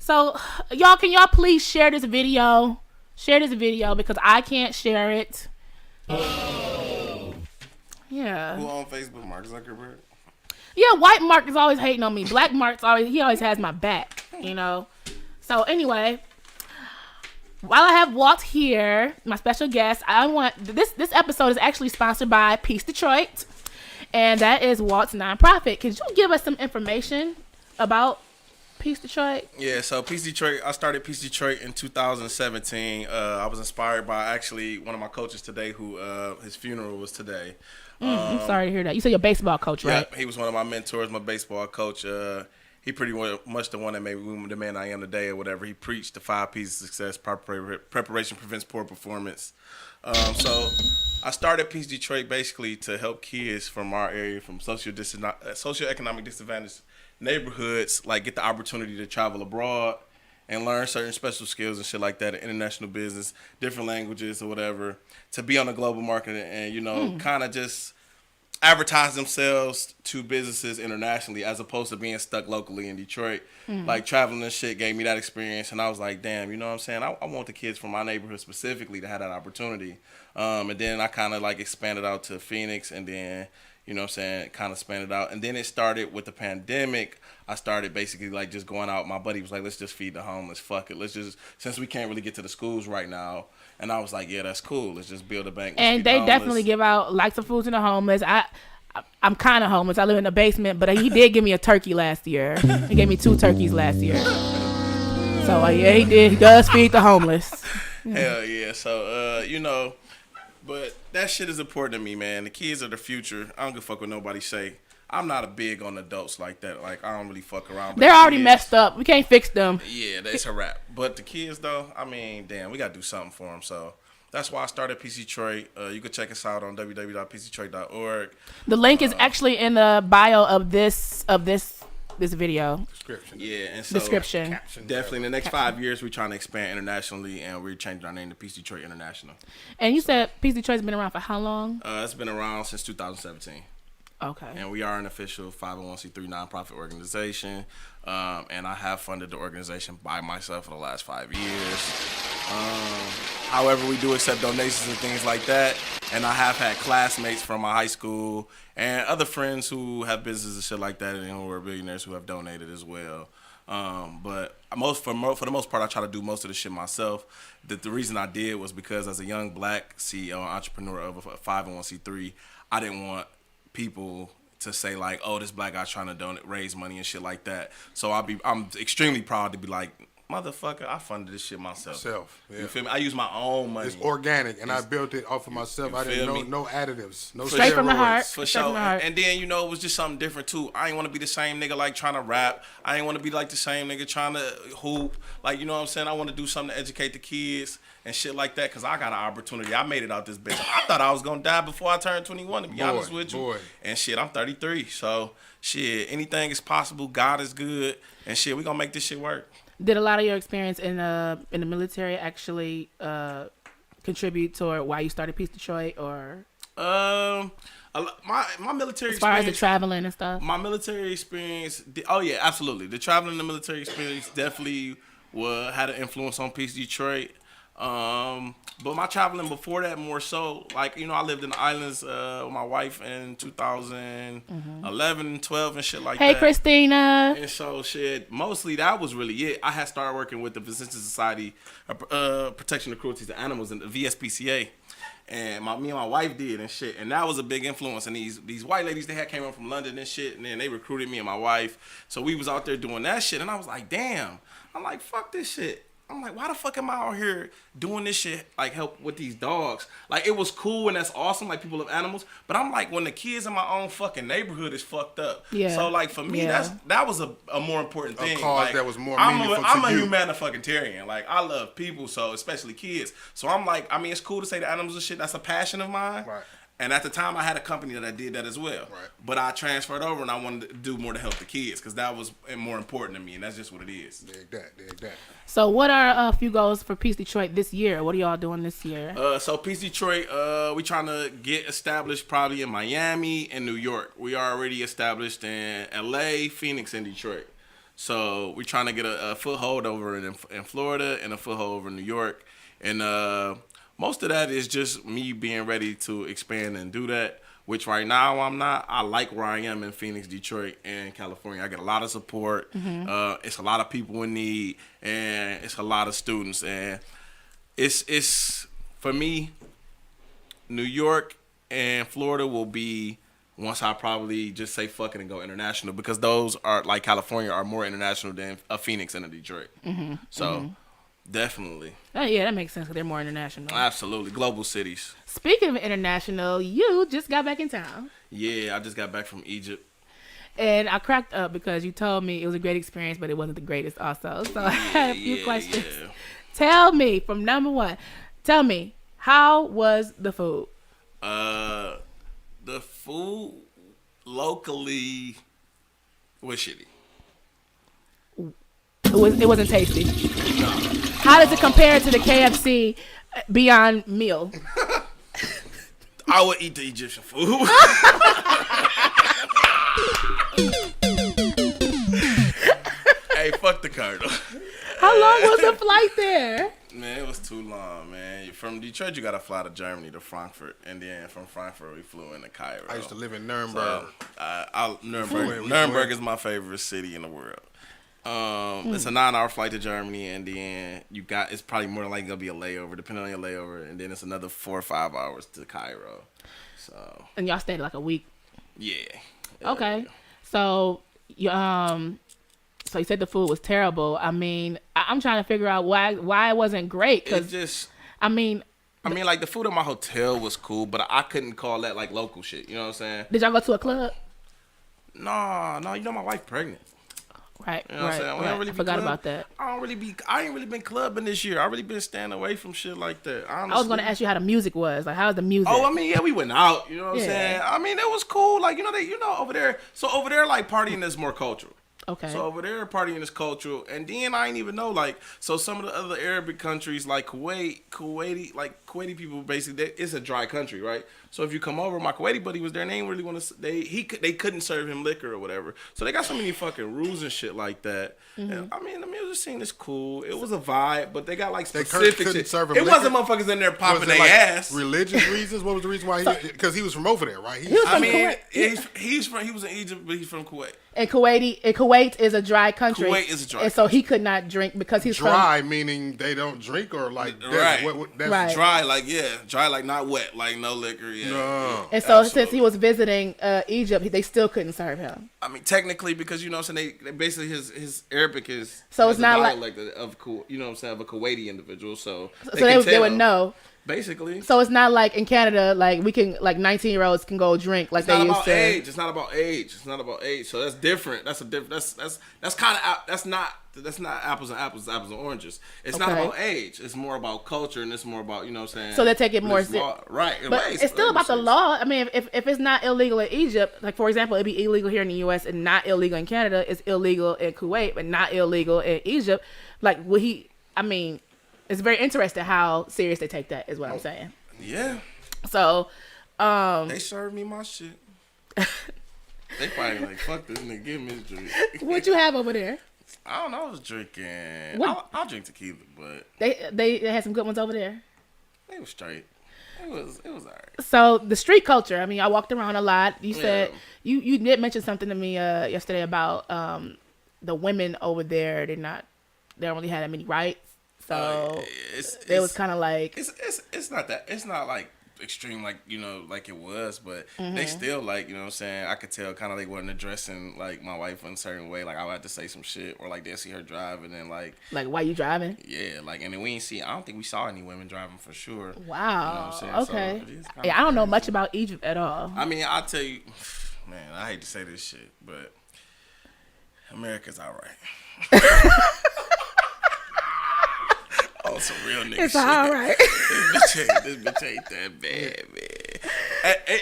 So, can y'all please share this video? Share this video because I can't share it. Yeah. Who on Facebook? Mark Zuckerberg? Yeah, white Mark is always hating on me. Black Mark's always has my back, So anyway, while I have Walt here, my special guest, this episode is actually sponsored by Peace Detroit, and that is Walt's nonprofit. Could you give us some information about Peace Detroit? Yeah, so Peace Detroit, I started Peace Detroit in 2017. I was inspired by actually one of my coaches today who his funeral was today. I'm sorry to hear that. You said your baseball coach, right? Yeah, he was one of my mentors, my baseball coach. He pretty much the one that made me the man I am today or whatever. He preached the 5 P's of success: preparation prevents poor performance. So I started Peace Detroit basically to help kids from our area, from socioeconomic disadvantaged neighborhoods, like get the opportunity to travel abroad and learn certain special skills and shit like that in international business, different languages or whatever, to be on the global market and kind of just advertise themselves to businesses internationally as opposed to being stuck locally in Detroit. Like traveling and shit gave me that experience, and I was like, damn, you know what I'm saying? I want the kids from my neighborhood specifically to have that opportunity. And then I kind of like expanded out to Phoenix, and then kind of expanded out. And then it started with the pandemic. I started basically like just going out. My buddy was like, let's just feed the homeless. Fuck it. Since we can't really get to the schools right now. And I was like, yeah, that's cool. Let's just build a bank. And they definitely give out lots of food to the homeless. I'm kind of homeless. I live in the basement, but he did give me a turkey last year. He gave me 2 turkeys last year. So yeah, he did. He does feed the homeless. Hell yeah. So, but that shit is important to me, man. The kids are the future. I don't give a fuck what nobody say. I'm not a big on adults like that. Like, I don't really fuck around. They're already messed up. We can't fix them. Yeah, that's a wrap. But the kids, though, I mean, damn, we got to do something for them. So that's why I started Peace Detroit. You can check us out on www.peacedetroit.org. The link is actually in the bio of this video. Description. Yeah, and so Description. Definitely in the next 5 years, we're trying to expand internationally, and we're changing our name to Peace Detroit International. And you said Peace Detroit's been around for how long? It's been around since 2017. Okay. And we are an official 501c3 nonprofit organization. And I have funded the organization by myself for the last 5 years. However, we do accept donations and things like that. And I have had classmates from my high school and other friends who have businesses and shit like that and who are billionaires who have donated as well. But for the most part, I try to do most of the shit myself. The reason I did was because as a young black CEO and entrepreneur of a 501c3, I didn't want people to say like, oh, this black guy's trying to raise money and shit like that. So I'm extremely proud to be like, motherfucker, I funded this shit myself. Yeah. You feel me? I use my own money. It's organic, and I built it off of myself. I didn't know no additives, no Straight from the heart. For sure. And then, it was just something different, too. I ain't want to be the same nigga, like, trying to rap. I ain't want to be, like, the same nigga trying to hoop. Like, you know what I'm saying? I want to do something to educate the kids and shit like that, because I got an opportunity. I made it out this bitch. I thought I was going to die before I turned 21, to be honest with you. And shit, I'm 33. So, shit, anything is possible. God is good. And shit, we going to make this shit work. Did a lot of your experience in the military actually contribute toward why you started Peace Detroit, or my military as far experience, as the traveling and stuff? My military experience, oh yeah, absolutely. The traveling and the military experience definitely had an influence on Peace Detroit. But my traveling before that more so, like, you know, I lived in the islands with my wife in 2011, 12 and shit like that. Hey, Christina. And so shit, mostly that was really it. I had started working with the Vicenza Society, Protection of Cruelty to Animals, and the VSPCA. And me and my wife did and shit, and that was a big influence. And these white ladies, they had came up from London and shit, and then they recruited me and my wife. So we was out there doing that shit, and I was like, damn. I'm like, fuck this shit. I'm like, why the fuck am I out here doing this shit, like help with these dogs? Like, it was cool and that's awesome, like people love animals. But I'm like, when the kids in my own fucking neighborhood is fucked up. Yeah. So like for me, that was a more important thing. A cause like, that was more I'm meaningful I'm to a you. humanitarian. Like, I love people, so especially kids. So I'm like, I mean, it's cool to say the animals and shit. That's a passion of mine. Right. And at the time, I had a company that I did that as well. Right. But I transferred over and I wanted to do more to help the kids because that was more important to me, and that's just what it is. Dig that. So what are a few goals for Peace Detroit this year? What are y'all doing this year? So Peace Detroit, we trying to get established probably in Miami and New York. We are already established in LA, Phoenix, and Detroit. So we're trying to get a foothold over in Florida and a foothold over in New York. And most of that is just me being ready to expand and do that, which right now I'm not. I like where I am in Phoenix, Detroit, and California. I get a lot of support. It's a lot of people in need, and it's a lot of students. And it's for me, New York and Florida will be once I probably just say fuck it and go international, because those are, like California, are more international than a Phoenix and a Detroit. So definitely. Yeah, that makes sense because they're more international. Absolutely. Global cities. Speaking of international, you just got back in town. Yeah, I just got back from Egypt. And I cracked up because you told me it was a great experience, but it wasn't the greatest also. So I had a few questions. Yeah. Tell me, from number one, how was the food? The food locally was shitty. It wasn't tasty. No. How does it compare to the KFC Beyond Meal? I would eat the Egyptian food. Hey, fuck the car though. How long was the flight there? Man, it was too long, man. From Detroit, you gotta fly to Germany, to Frankfurt, and then from Frankfurt, we flew into Cairo. I used to live in Nuremberg. So, Nuremberg is my favorite city in the world. It's a 9-hour flight to Germany, and then it's probably more than likely gonna be a layover, depending on your layover, and then it's another 4 or 5 hours to Cairo. So. And y'all stayed like a week. Yeah. Okay. So you so you said the food was terrible. I mean, I'm trying to figure out why it wasn't great. Cause I mean, like the food at my hotel was cool, but I couldn't call that like local shit. You know what I'm saying? Did y'all go to a club? No. You know my wife pregnant. Right. You know what I'm saying? We don't really I forgot club. about that. I ain't really been clubbing this year. I really been staying away from shit like that. Honestly. I was gonna ask you how the music was. Like, how's the music? Oh, I mean, yeah, we went out. You know what I'm saying? I mean, it was cool. Like, over there. So over there, like partying is more cultural. Okay. So over there, partying is cultural, and then I ain't even know, like, so some of the other Arabic countries, like Kuwaiti people, basically, it's a dry country, right? So if you come over, my Kuwaiti buddy was there, and they ain't really want to, they couldn't serve him liquor or whatever. So they got so many fucking rules and shit like that. And, I mean, the music scene is cool. It was a vibe, but they got like specific shit. Serve him it liquor? wasn't motherfuckers in there popping their ass. Religious reasons? What was the reason why? Because he was from over there, right? He was from Kuwait. Kuwait. He was in Egypt, but he's from Kuwait. And Kuwait is a dry country. Kuwait is a dry and so he could not drink because he's dry, meaning they don't drink, or like right. That's Right. Dry, like not wet, like no liquor. Yeah. No. And so Absolutely. since he was visiting Egypt, they still couldn't serve him. I mean, technically, because you know what I'm saying, they basically his Arabic is So it's not like of you know what I'm saying, of a Kuwaiti individual. So they would know. Basically. So it's not like in Canada, like we can, like 19-year-olds can go drink like they used to. It's not about age. It's not about age. So that's different. That's kind of that's not apples and apples, apples and oranges. It's not about age. It's more about culture, and it's more about, you know what I'm saying. So they take it more right. But it's still about the law. I mean, if it's not illegal in Egypt, like for example, it'd be illegal here in the U.S. and not illegal in Canada. It's illegal in Kuwait, but not illegal in Egypt. Like it's very interesting how serious they take that, is what I'm saying. Yeah. So, they served me my shit. They probably like, fuck this nigga, give me his drink. What you have over there? I don't know. I was drinking. I'll drink tequila, but They had some good ones over there. it was straight. It was alright. So the street culture. I mean, I walked around a lot. You said you did mention something to me yesterday about the women over there. They don't really have that many rights. So it was kind of like it's not that. It's not like extreme like like it was, but they still like what I'm saying. I could tell kind of like wasn't addressing like my wife in a certain way. Like I would have to say some shit or like they'll see her drive and then like why you driving? Yeah, like and then we ain't see. I don't think we saw any women driving for sure. Wow. You know what I'm saying? Okay. So I don't know much about Egypt at all. I mean, I'll tell you, man. I hate to say this shit, but America's alright. Oh, some real nigga It's shit. all right. This bitch ain't that bad, man.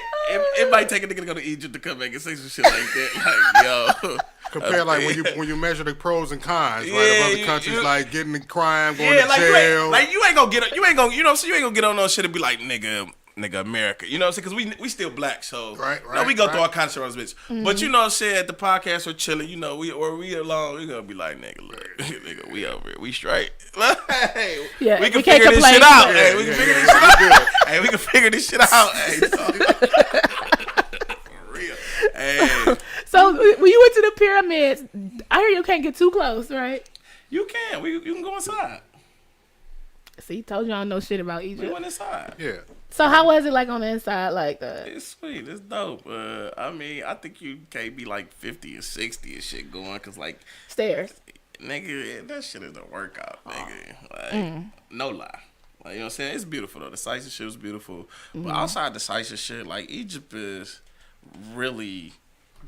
It might take a nigga to go to Egypt to come back and say some shit like that. Like, yo. Compare like when you measure the pros and cons, right? Of other countries, like getting in crime, going to like, jail. you ain't gonna get on no shit and be like, nigga, America. You know what I'm saying? Because we still black, so Right, we go right. through all kinds of shit on this bitch. But you know what I'm saying? At the podcast, we're chilling. We alone. We gonna be like, nigga, look, nigga, we over here. We straight. Hey, Yeah, we can we can't figure this complain. shit out. Yeah, Hey, we can yeah, figure yeah, this shit we out. Hey, we can figure this shit out. Hey, for real. Hey, So when you went to the pyramids, I hear you can't get too close, right? you can. You can go inside. See, told you I don't know shit about We Egypt. went inside. Yeah. So how was it like on the inside? Like It's sweet. It's dope. I mean, I think you can't be like 50 or 60 and shit going because, like, stairs? nigga, that shit is a workout, nigga. Like, no lie. Like, you know what I'm saying? It's beautiful, though. The sights and shit was beautiful. But outside the sights and shit, like, Egypt is really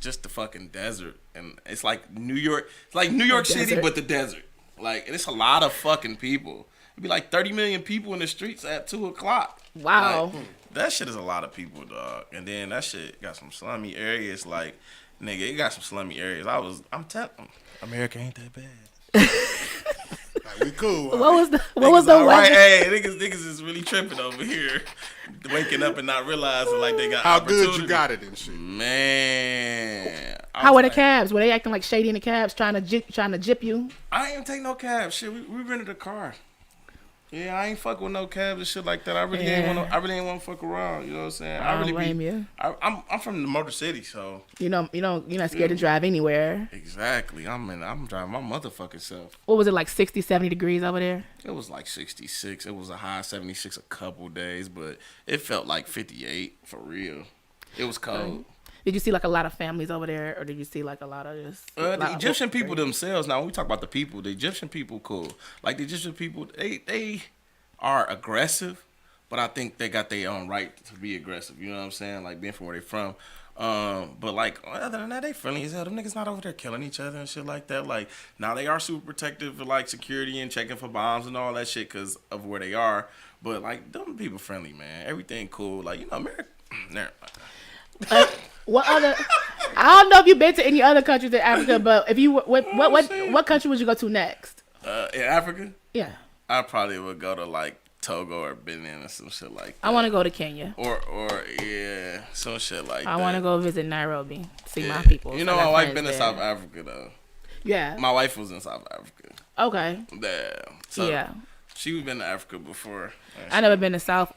just the fucking desert. And it's like New York. It's like New York City, desert. but the desert. Like, and it's a lot of fucking people. It'd be like 30 million people in the streets at 2 o'clock. Wow. Like, that shit is a lot of people, dog. And then that shit got some slummy areas. Like, nigga, it got some slummy areas. I'm telling America ain't that bad. Like, we cool. What was the weather? Right, hey, niggas is really tripping over here. Waking up and not realizing like they got How opportunity. good you got it and shit. Man. How were the cabs? Were they acting like shady in the cabs, trying to jip you? I ain't take no cab. Shit, we rented a car. Yeah, I ain't fuck with no cabs and shit like that. I really ain't want to fuck around. You know what I'm saying? I don't blame you. I'm from the Motor City, so You're not scared to drive anywhere. exactly. I'm driving my motherfucking self. What was it, like 60, 70 degrees over there? It was like 66. It was a high 76 a couple days, but it felt like 58 for real. It was cold. Did you see like a lot of families over there, or did you see like a lot of just? The Egyptian people themselves. Now, when we talk about the people, the Egyptian people cool. Like the Egyptian people, they are aggressive, but I think they got their own right to be aggressive. You know what I'm saying? Like being from where they from. But like other than that, they friendly as hell. Them niggas not over there killing each other and shit like that. Like now they are super protective of like security and checking for bombs and all that shit because of where they are. But like them people friendly, man. Everything cool. Like America. Never mind. What other? I don't know if you've been to any other countries in Africa, but if you what country would you go to next? In Africa, Yeah, I probably would go to like Togo or Benin or some shit like that. I want to go to Kenya. Or yeah, some shit like that. I want to go visit Nairobi, see my people. You know, I got my wife friends been to there. South Africa though. Yeah. My wife was in South Africa. Okay. Yeah. So Yeah. She's been to Africa before. I never been to South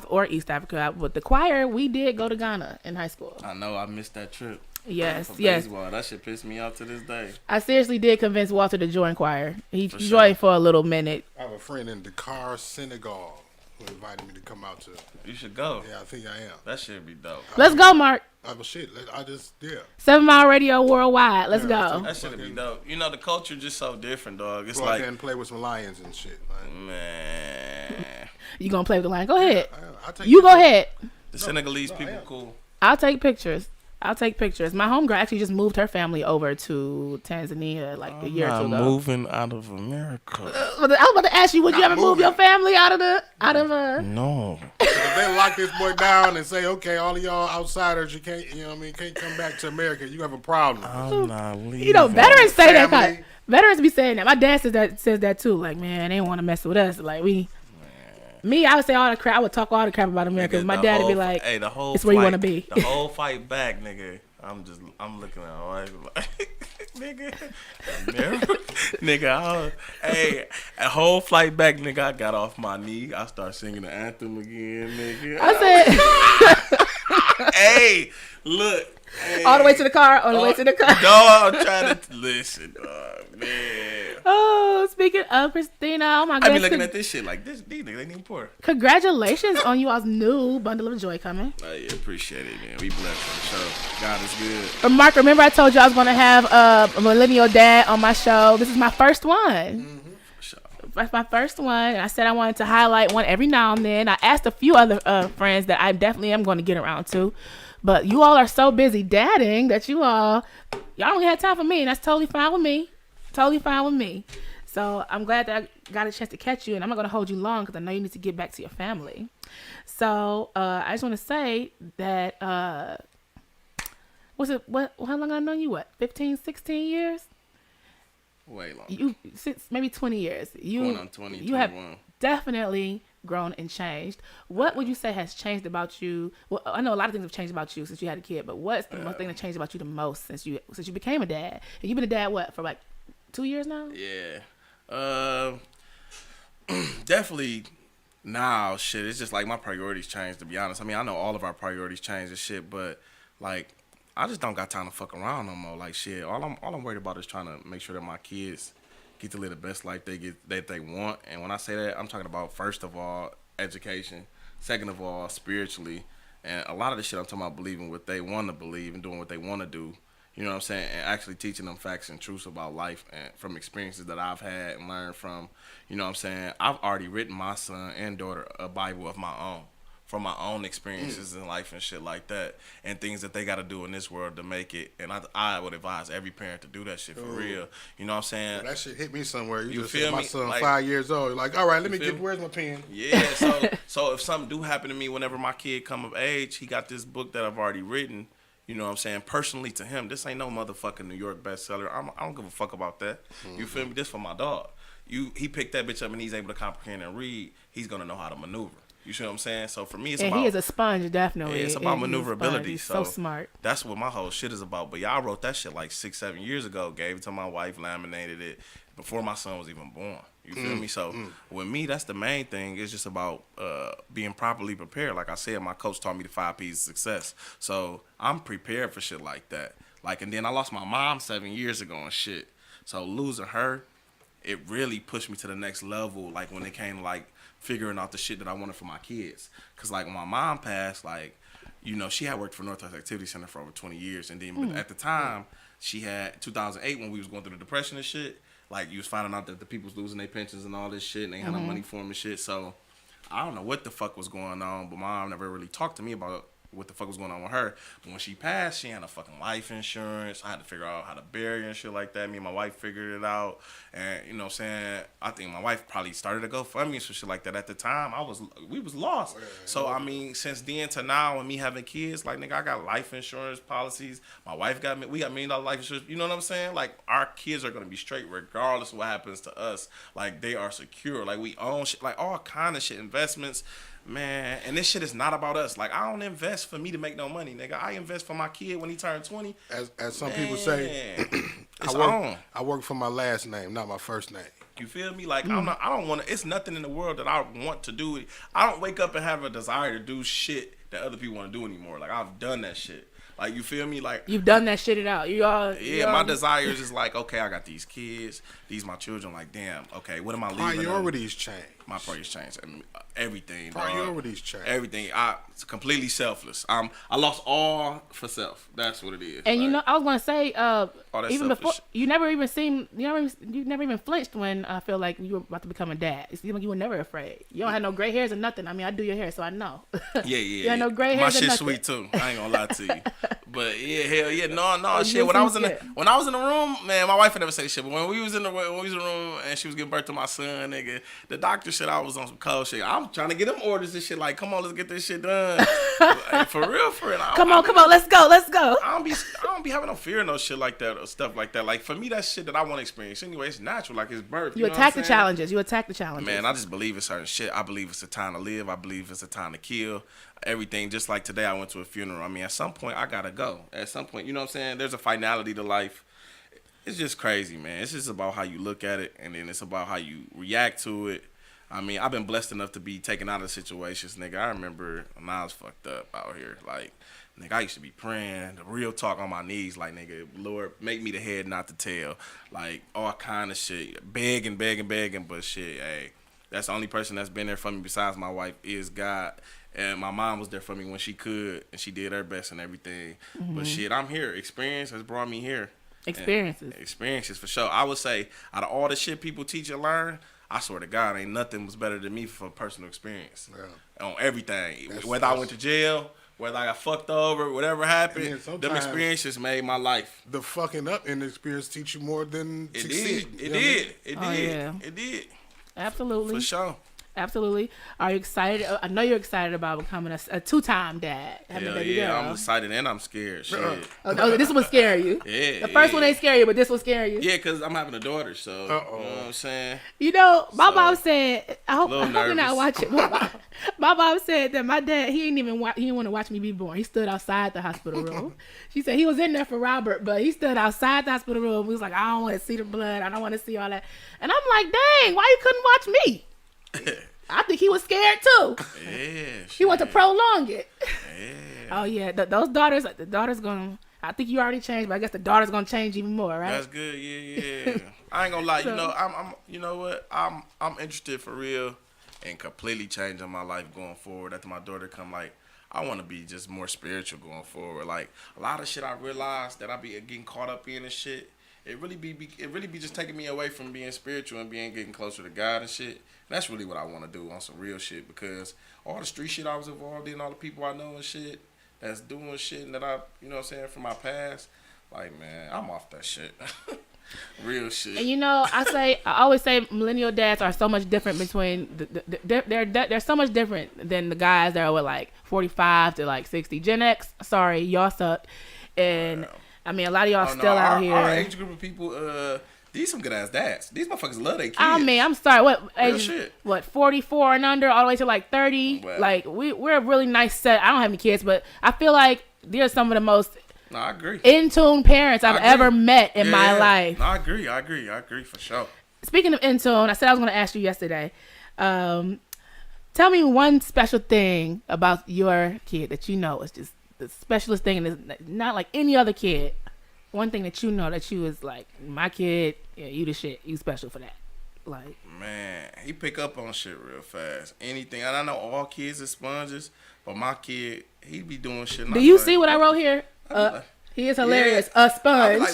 or East Africa. With the choir, we did go to Ghana in high school. I know. I missed that trip. Yes, For yes. baseball. That shit pissed me off to this day. I seriously did convince Walter to join choir. He For joined sure. for a little minute. I have a friend in Dakar, Senegal, who invited me to come out to. You should go. Yeah, I think I am. That shit be dope. Let's go, Mark. Well, shit. I just, yeah. 7 Mile Radio Worldwide. Let's Yeah, go. That shit be dope. You know, the culture just so different, dog. It's Go out like, there and play with some lions and shit. Like, man. You gonna play with the line? Go ahead. I'll take You go ahead. The Senegalese I people am. cool. I'll take pictures. My homegirl actually just moved her family over to Tanzania like a year or two ago. moving out of America. I was about to ask you, would you ever move your family out of No. If they lock this boy down and say, okay, all of y'all outsiders, you can't, you know what I mean, can't come back to America, you have a problem. I'm not leaving. You know, veterans say that Family. kind. Veterans be saying that. My dad says that too. Like, man, they don't want to mess with us. Like I would say all the crap. I would talk all the crap about America. Nigga, My the dad would whole be like, hey, the whole it's where you fight- want to be. The whole fight back, nigga. I'm looking at my wife like, nigga. Nigga, hey, a whole flight back, nigga, I got off my knee. I start singing the anthem again, nigga. I said, Hey, look. Hey. all the way to the car. Dog, I'm trying to listen, man. Oh, speaking of Christina, oh my I goodness. be looking at this shit like this. These niggas ain't even poor. Congratulations on you all's new bundle of joy coming. Oh, yeah, appreciate it, man. We blessed for the show. God is good. Mark, remember I told you I was going to have a millennial dad on my show. This is my first one. That's my first one. And I said I wanted to highlight one every now and then. I asked a few other friends that I definitely am going to get around to. But you all are so busy dadding that y'all don't have time for me. And that's totally fine with me. Totally fine with me. So I'm glad that I got a chance to catch you. And I'm not going to hold you long because I know you need to get back to your family. So I just want to say that, how long I know you? What, 15, 16 years? Way long. Maybe 20 years. Going on 20, you 21. have definitely grown and changed. What would you say has changed about you? Well, I know a lot of things have changed about you since you had a kid, but what's the one thing that changed about you the most since you became a dad? And you've been a dad for like 2 years now? Yeah. Definitely now, shit, it's just like my priorities changed, to be honest. I mean, I know all of our priorities changed and shit, but like I just don't got time to fuck around no more. Like shit, all I'm worried about is trying to make sure that my kids get to live the best life they want. And when I say that, I'm talking about first of all education, second of all spiritually, and a lot of the shit I'm talking about believing what they want to believe and doing what they want to do. You know what I'm saying? And actually teaching them facts and truths about life and from experiences that I've had and learned from. You know what I'm saying? I've already written my son and daughter a Bible of my own, from my own experiences in life and shit like that, and things that they got to do in this world to make it. And I would advise every parent to do that shit for real. You know what I'm saying? Well, that shit hit me somewhere. You just feel said my me? son Like, 5 years old. You're like, all right, let me feel get, me? where's my pen? Yeah, so if something do happen to me whenever my kid come of age, he got this book that I've already written. You know what I'm saying? Personally to him, this ain't no motherfucking New York bestseller. I don't give a fuck about that. You feel me? This for my dog. He picked that bitch up and he's able to comprehend and read. He's gonna know how to maneuver. You see what I'm saying? So for me, it's about... he is a sponge, definitely. Yeah, it's about maneuverability. He's so smart. That's what my whole shit is about. But y'all wrote that shit like 6-7 years ago. Gave it to my wife, laminated it before my son was even born. You feel me? So with me, that's the main thing. It's just about being properly prepared. Like I said, my coach taught me the 5 P's of success. So I'm prepared for shit like that. Like, and then I lost my mom 7 years ago and shit. So losing her, it really pushed me to the next level. Like when it came to like figuring out the shit that I wanted for my kids. Cause like when my mom passed, like, you know, she had worked for Northwest Activity Center for over 20 years. And then but at the time, she had 2008 when we was going through the depression and shit. Like, you was finding out that the people was losing their pensions and all this shit, and they had no money for them and shit. So, I don't know what the fuck was going on, but mom never really talked to me about what the fuck was going on with her. But when she passed, she had a fucking life insurance. I had to figure out how to bury her and shit like that. Me and my wife figured it out. And, you know what I'm saying, I think my wife probably started a GoFundMe and shit like that. At the time, we was lost. So, I mean, since then to now and me having kids, like, nigga, I got life insurance policies. My wife we got $1 million life insurance. You know what I'm saying? Like, our kids are going to be straight regardless of what happens to us. Like, they are secure. Like, we own shit, like, all kind of shit, investments. Man, and this shit is not about us. Like, I don't invest for me to make no money, nigga. I invest for my kid when he turned 20. As some people say, I work for my last name, not my first name. You feel me? Like, I don't want to, it's nothing in the world that I want to do. I don't wake up and have a desire to do shit that other people want to do anymore. Like, I've done that shit. Like, you feel me? Like, you've done that shit out. My desires is like, okay, I got these kids. These my children. Like, damn, okay, what am I leaving? Priorities change. My priorities change. I mean, everything. Priorities change. Everything. It's completely selfless. I lost all for self. That's what it is. And like, you know, I was gonna say, even before shit. you never even flinched when I feel like you were about to become a dad. It seemed like you were never afraid. You don't have no gray hairs or nothing. I mean, I do your hair, so I know. Yeah. You had no gray hairs. My shit's sweet too. I ain't gonna lie to you. But yeah, hell yeah, no shit. When I was in the room, man, my wife would never say shit. But when we was in the room and she was giving birth to my son, nigga, the doctor said I was on some cold shit. I'm trying to get them orders and shit. Like, come on, let's get this shit done. Like, for real. Come on, let's go. I don't be having no fear of no shit like that or stuff like that. Like, for me, that's shit that I want to experience anyway. It's natural, like it's birth. You attack the challenges. Man, I just believe in certain shit. I believe it's a time to live. I believe it's a time to kill. Everything, just like today, I went to a funeral. I mean, at some point, I gotta go. At some point, you know what I'm saying? There's a finality to life. it's just crazy, man. It's just about how you look at it, and then it's about how you react to it. I mean, I've been blessed enough to be taken out of situations, nigga. I remember when I was fucked up out here, like, nigga, I used to be praying, the real talk on my knees, like, nigga, Lord, make me the head, not the tail. Like, all kind of shit. Begging, but shit, hey, that's the only person that's been there for me besides my wife is God. And my mom was there for me when she could, and she did her best and everything. But shit, I'm here. Experience has brought me here. Experiences, for sure. I would say, out of all the shit people teach and learn, I swear to God, ain't nothing was better than me for personal experience. Yeah. On everything. Whether I went to jail, whether I got fucked over, whatever happened, them experiences made my life. The fucking up in the experience teach you more than succeeding. It did. Absolutely. For sure. Absolutely. Are you excited? I know you're excited about becoming a two-time dad. Having a baby girl. I'm excited and I'm scared. Shit. Oh, this one scare you. Yeah. The first one ain't scare you, but this one scare you. Yeah, because I'm having a daughter, so you know what I'm saying? You know, my mom said, I hope you're not watching. My mom said that my dad, he didn't want to watch me be born. He stood outside the hospital room. She said he was in there for Robert, but he stood outside the hospital room. He was like, I don't want to see the blood. I don't want to see all that. And I'm like, dang, why you couldn't watch me? I think he was scared too. Yeah. He wanted to prolong it. Yeah. Oh yeah, those daughters. The daughter's gonna. I think you already changed, but I guess the daughter's gonna change even more, right? That's good. Yeah. I ain't gonna lie. You know, I'm. You know what? I'm interested for real in completely changing my life going forward. After my daughter come, like, I want to be just more spiritual going forward. Like, a lot of shit I realized that I be getting caught up in and shit. It really be just taking me away from being spiritual and getting closer to God and shit. That's really what I want to do on some real shit, because all the street shit I was involved in, all the people I know and shit that's doing shit and that I, you know what I'm saying, from my past, like, man, I'm off that shit. Real shit. And you know, I always say millennial dads are so much different between they're so much different than the guys that are with like 45 to like 60. Gen X, sorry, y'all suck. And I mean, a lot of y'all still out here. Our age group of people, these some good ass dads. These motherfuckers love their kids. I mean, I'm sorry. What age? What, 44 and under, all the way to like 30? Well, like we're a really nice set. I don't have any kids, but I feel like they're some of the most I agree. in tune parents I've ever met in my life. I agree for sure. Speaking of in tune, I said I was going to ask you yesterday. Tell me one special thing about your kid that you know is just the specialist thing, and is not like any other kid. One thing that you know that you was like, my kid, yeah, you the shit. You special for that. Like, man, he pick up on shit real fast. Anything. And I know all kids are sponges, but my kid, he be doing shit. Do you see what I wrote here? He is hilarious. Yeah. A sponge.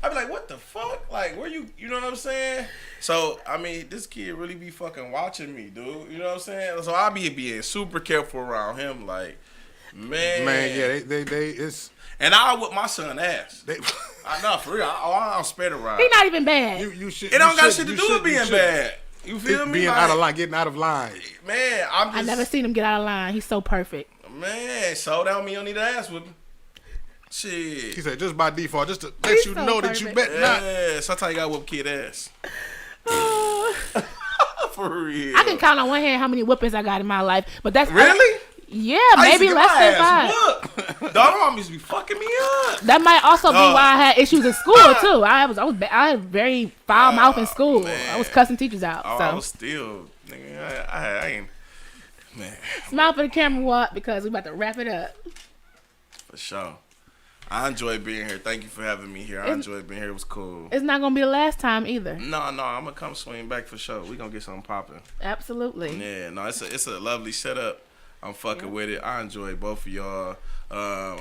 I be like, what the fuck? Like, where you know what I'm saying? So, I mean, this kid really be fucking watching me, dude. You know what I'm saying? So I be being super careful around him. Like, man, yeah, they it's. And I whip my son ass. I know, for real. I don't spare the ride. He not even bad. You should. It don't got shit to do with being bad. You feel me? Being out of line, getting out of line. Man, I never seen him get out of line. He's so perfect. Man, so that don't mean you don't need to ass with him. Shit. He said just by default, just to let you know that you bet not. Yeah, sometimes you gotta whoop kid ass. For real. I can count on one hand how many whoopings I got in my life, but that's really. Yeah, maybe less than 5. Dog, mom used to be fucking me up. That might also be why I had issues in school too. I had very foul mouth in school. Man. I was cussing teachers out. So I was still, nigga, I ain't, man. Smile for the camera, what? Because we about to wrap it up. For sure. I enjoy being here. Thank you for having me here. I enjoyed being here. It was cool. It's not gonna be the last time either. No, I'm gonna come swing back for sure. We gonna get something popping. Absolutely. Yeah, no, it's a lovely setup. I'm fucking with it. I enjoy both of y'all.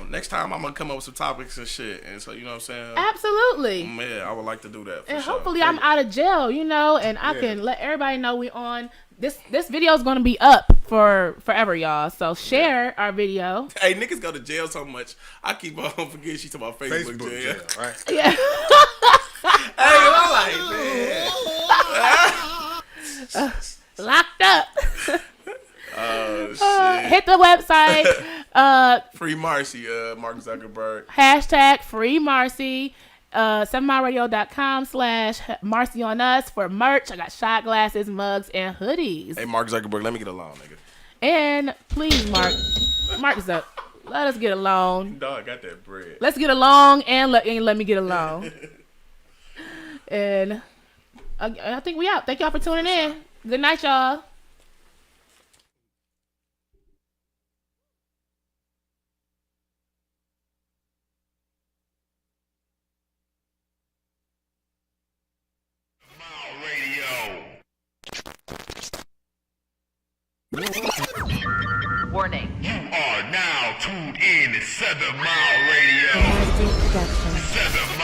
Next time I'm gonna come up with some topics and shit, and so you know what I'm saying. Absolutely. Yeah, I would like to do that. And hopefully I'm out of jail, you know, and I can let everybody know we on. This video is gonna be up for forever, y'all. So share our video. Hey, niggas go to jail so much. I keep on forgetting she's talking about Facebook jail. Right? Yeah. Hey, I like, man. Locked up. Oh shit! Hit the website. Free Marci, Mark Zuckerberg. # free Marci. 7mileradio.com/Marci on us for merch. I got shot glasses, mugs, and hoodies. Hey, Mark Zuckerberg, let me get along, nigga. And please, Mark Zuck, let us get along. Dog, got that bread. Let's get along and let me get along. And I think we out. Thank y'all for tuning in. Good night, y'all. Warning. You are now tuned in to 7 Mile Radio. 7 Mile.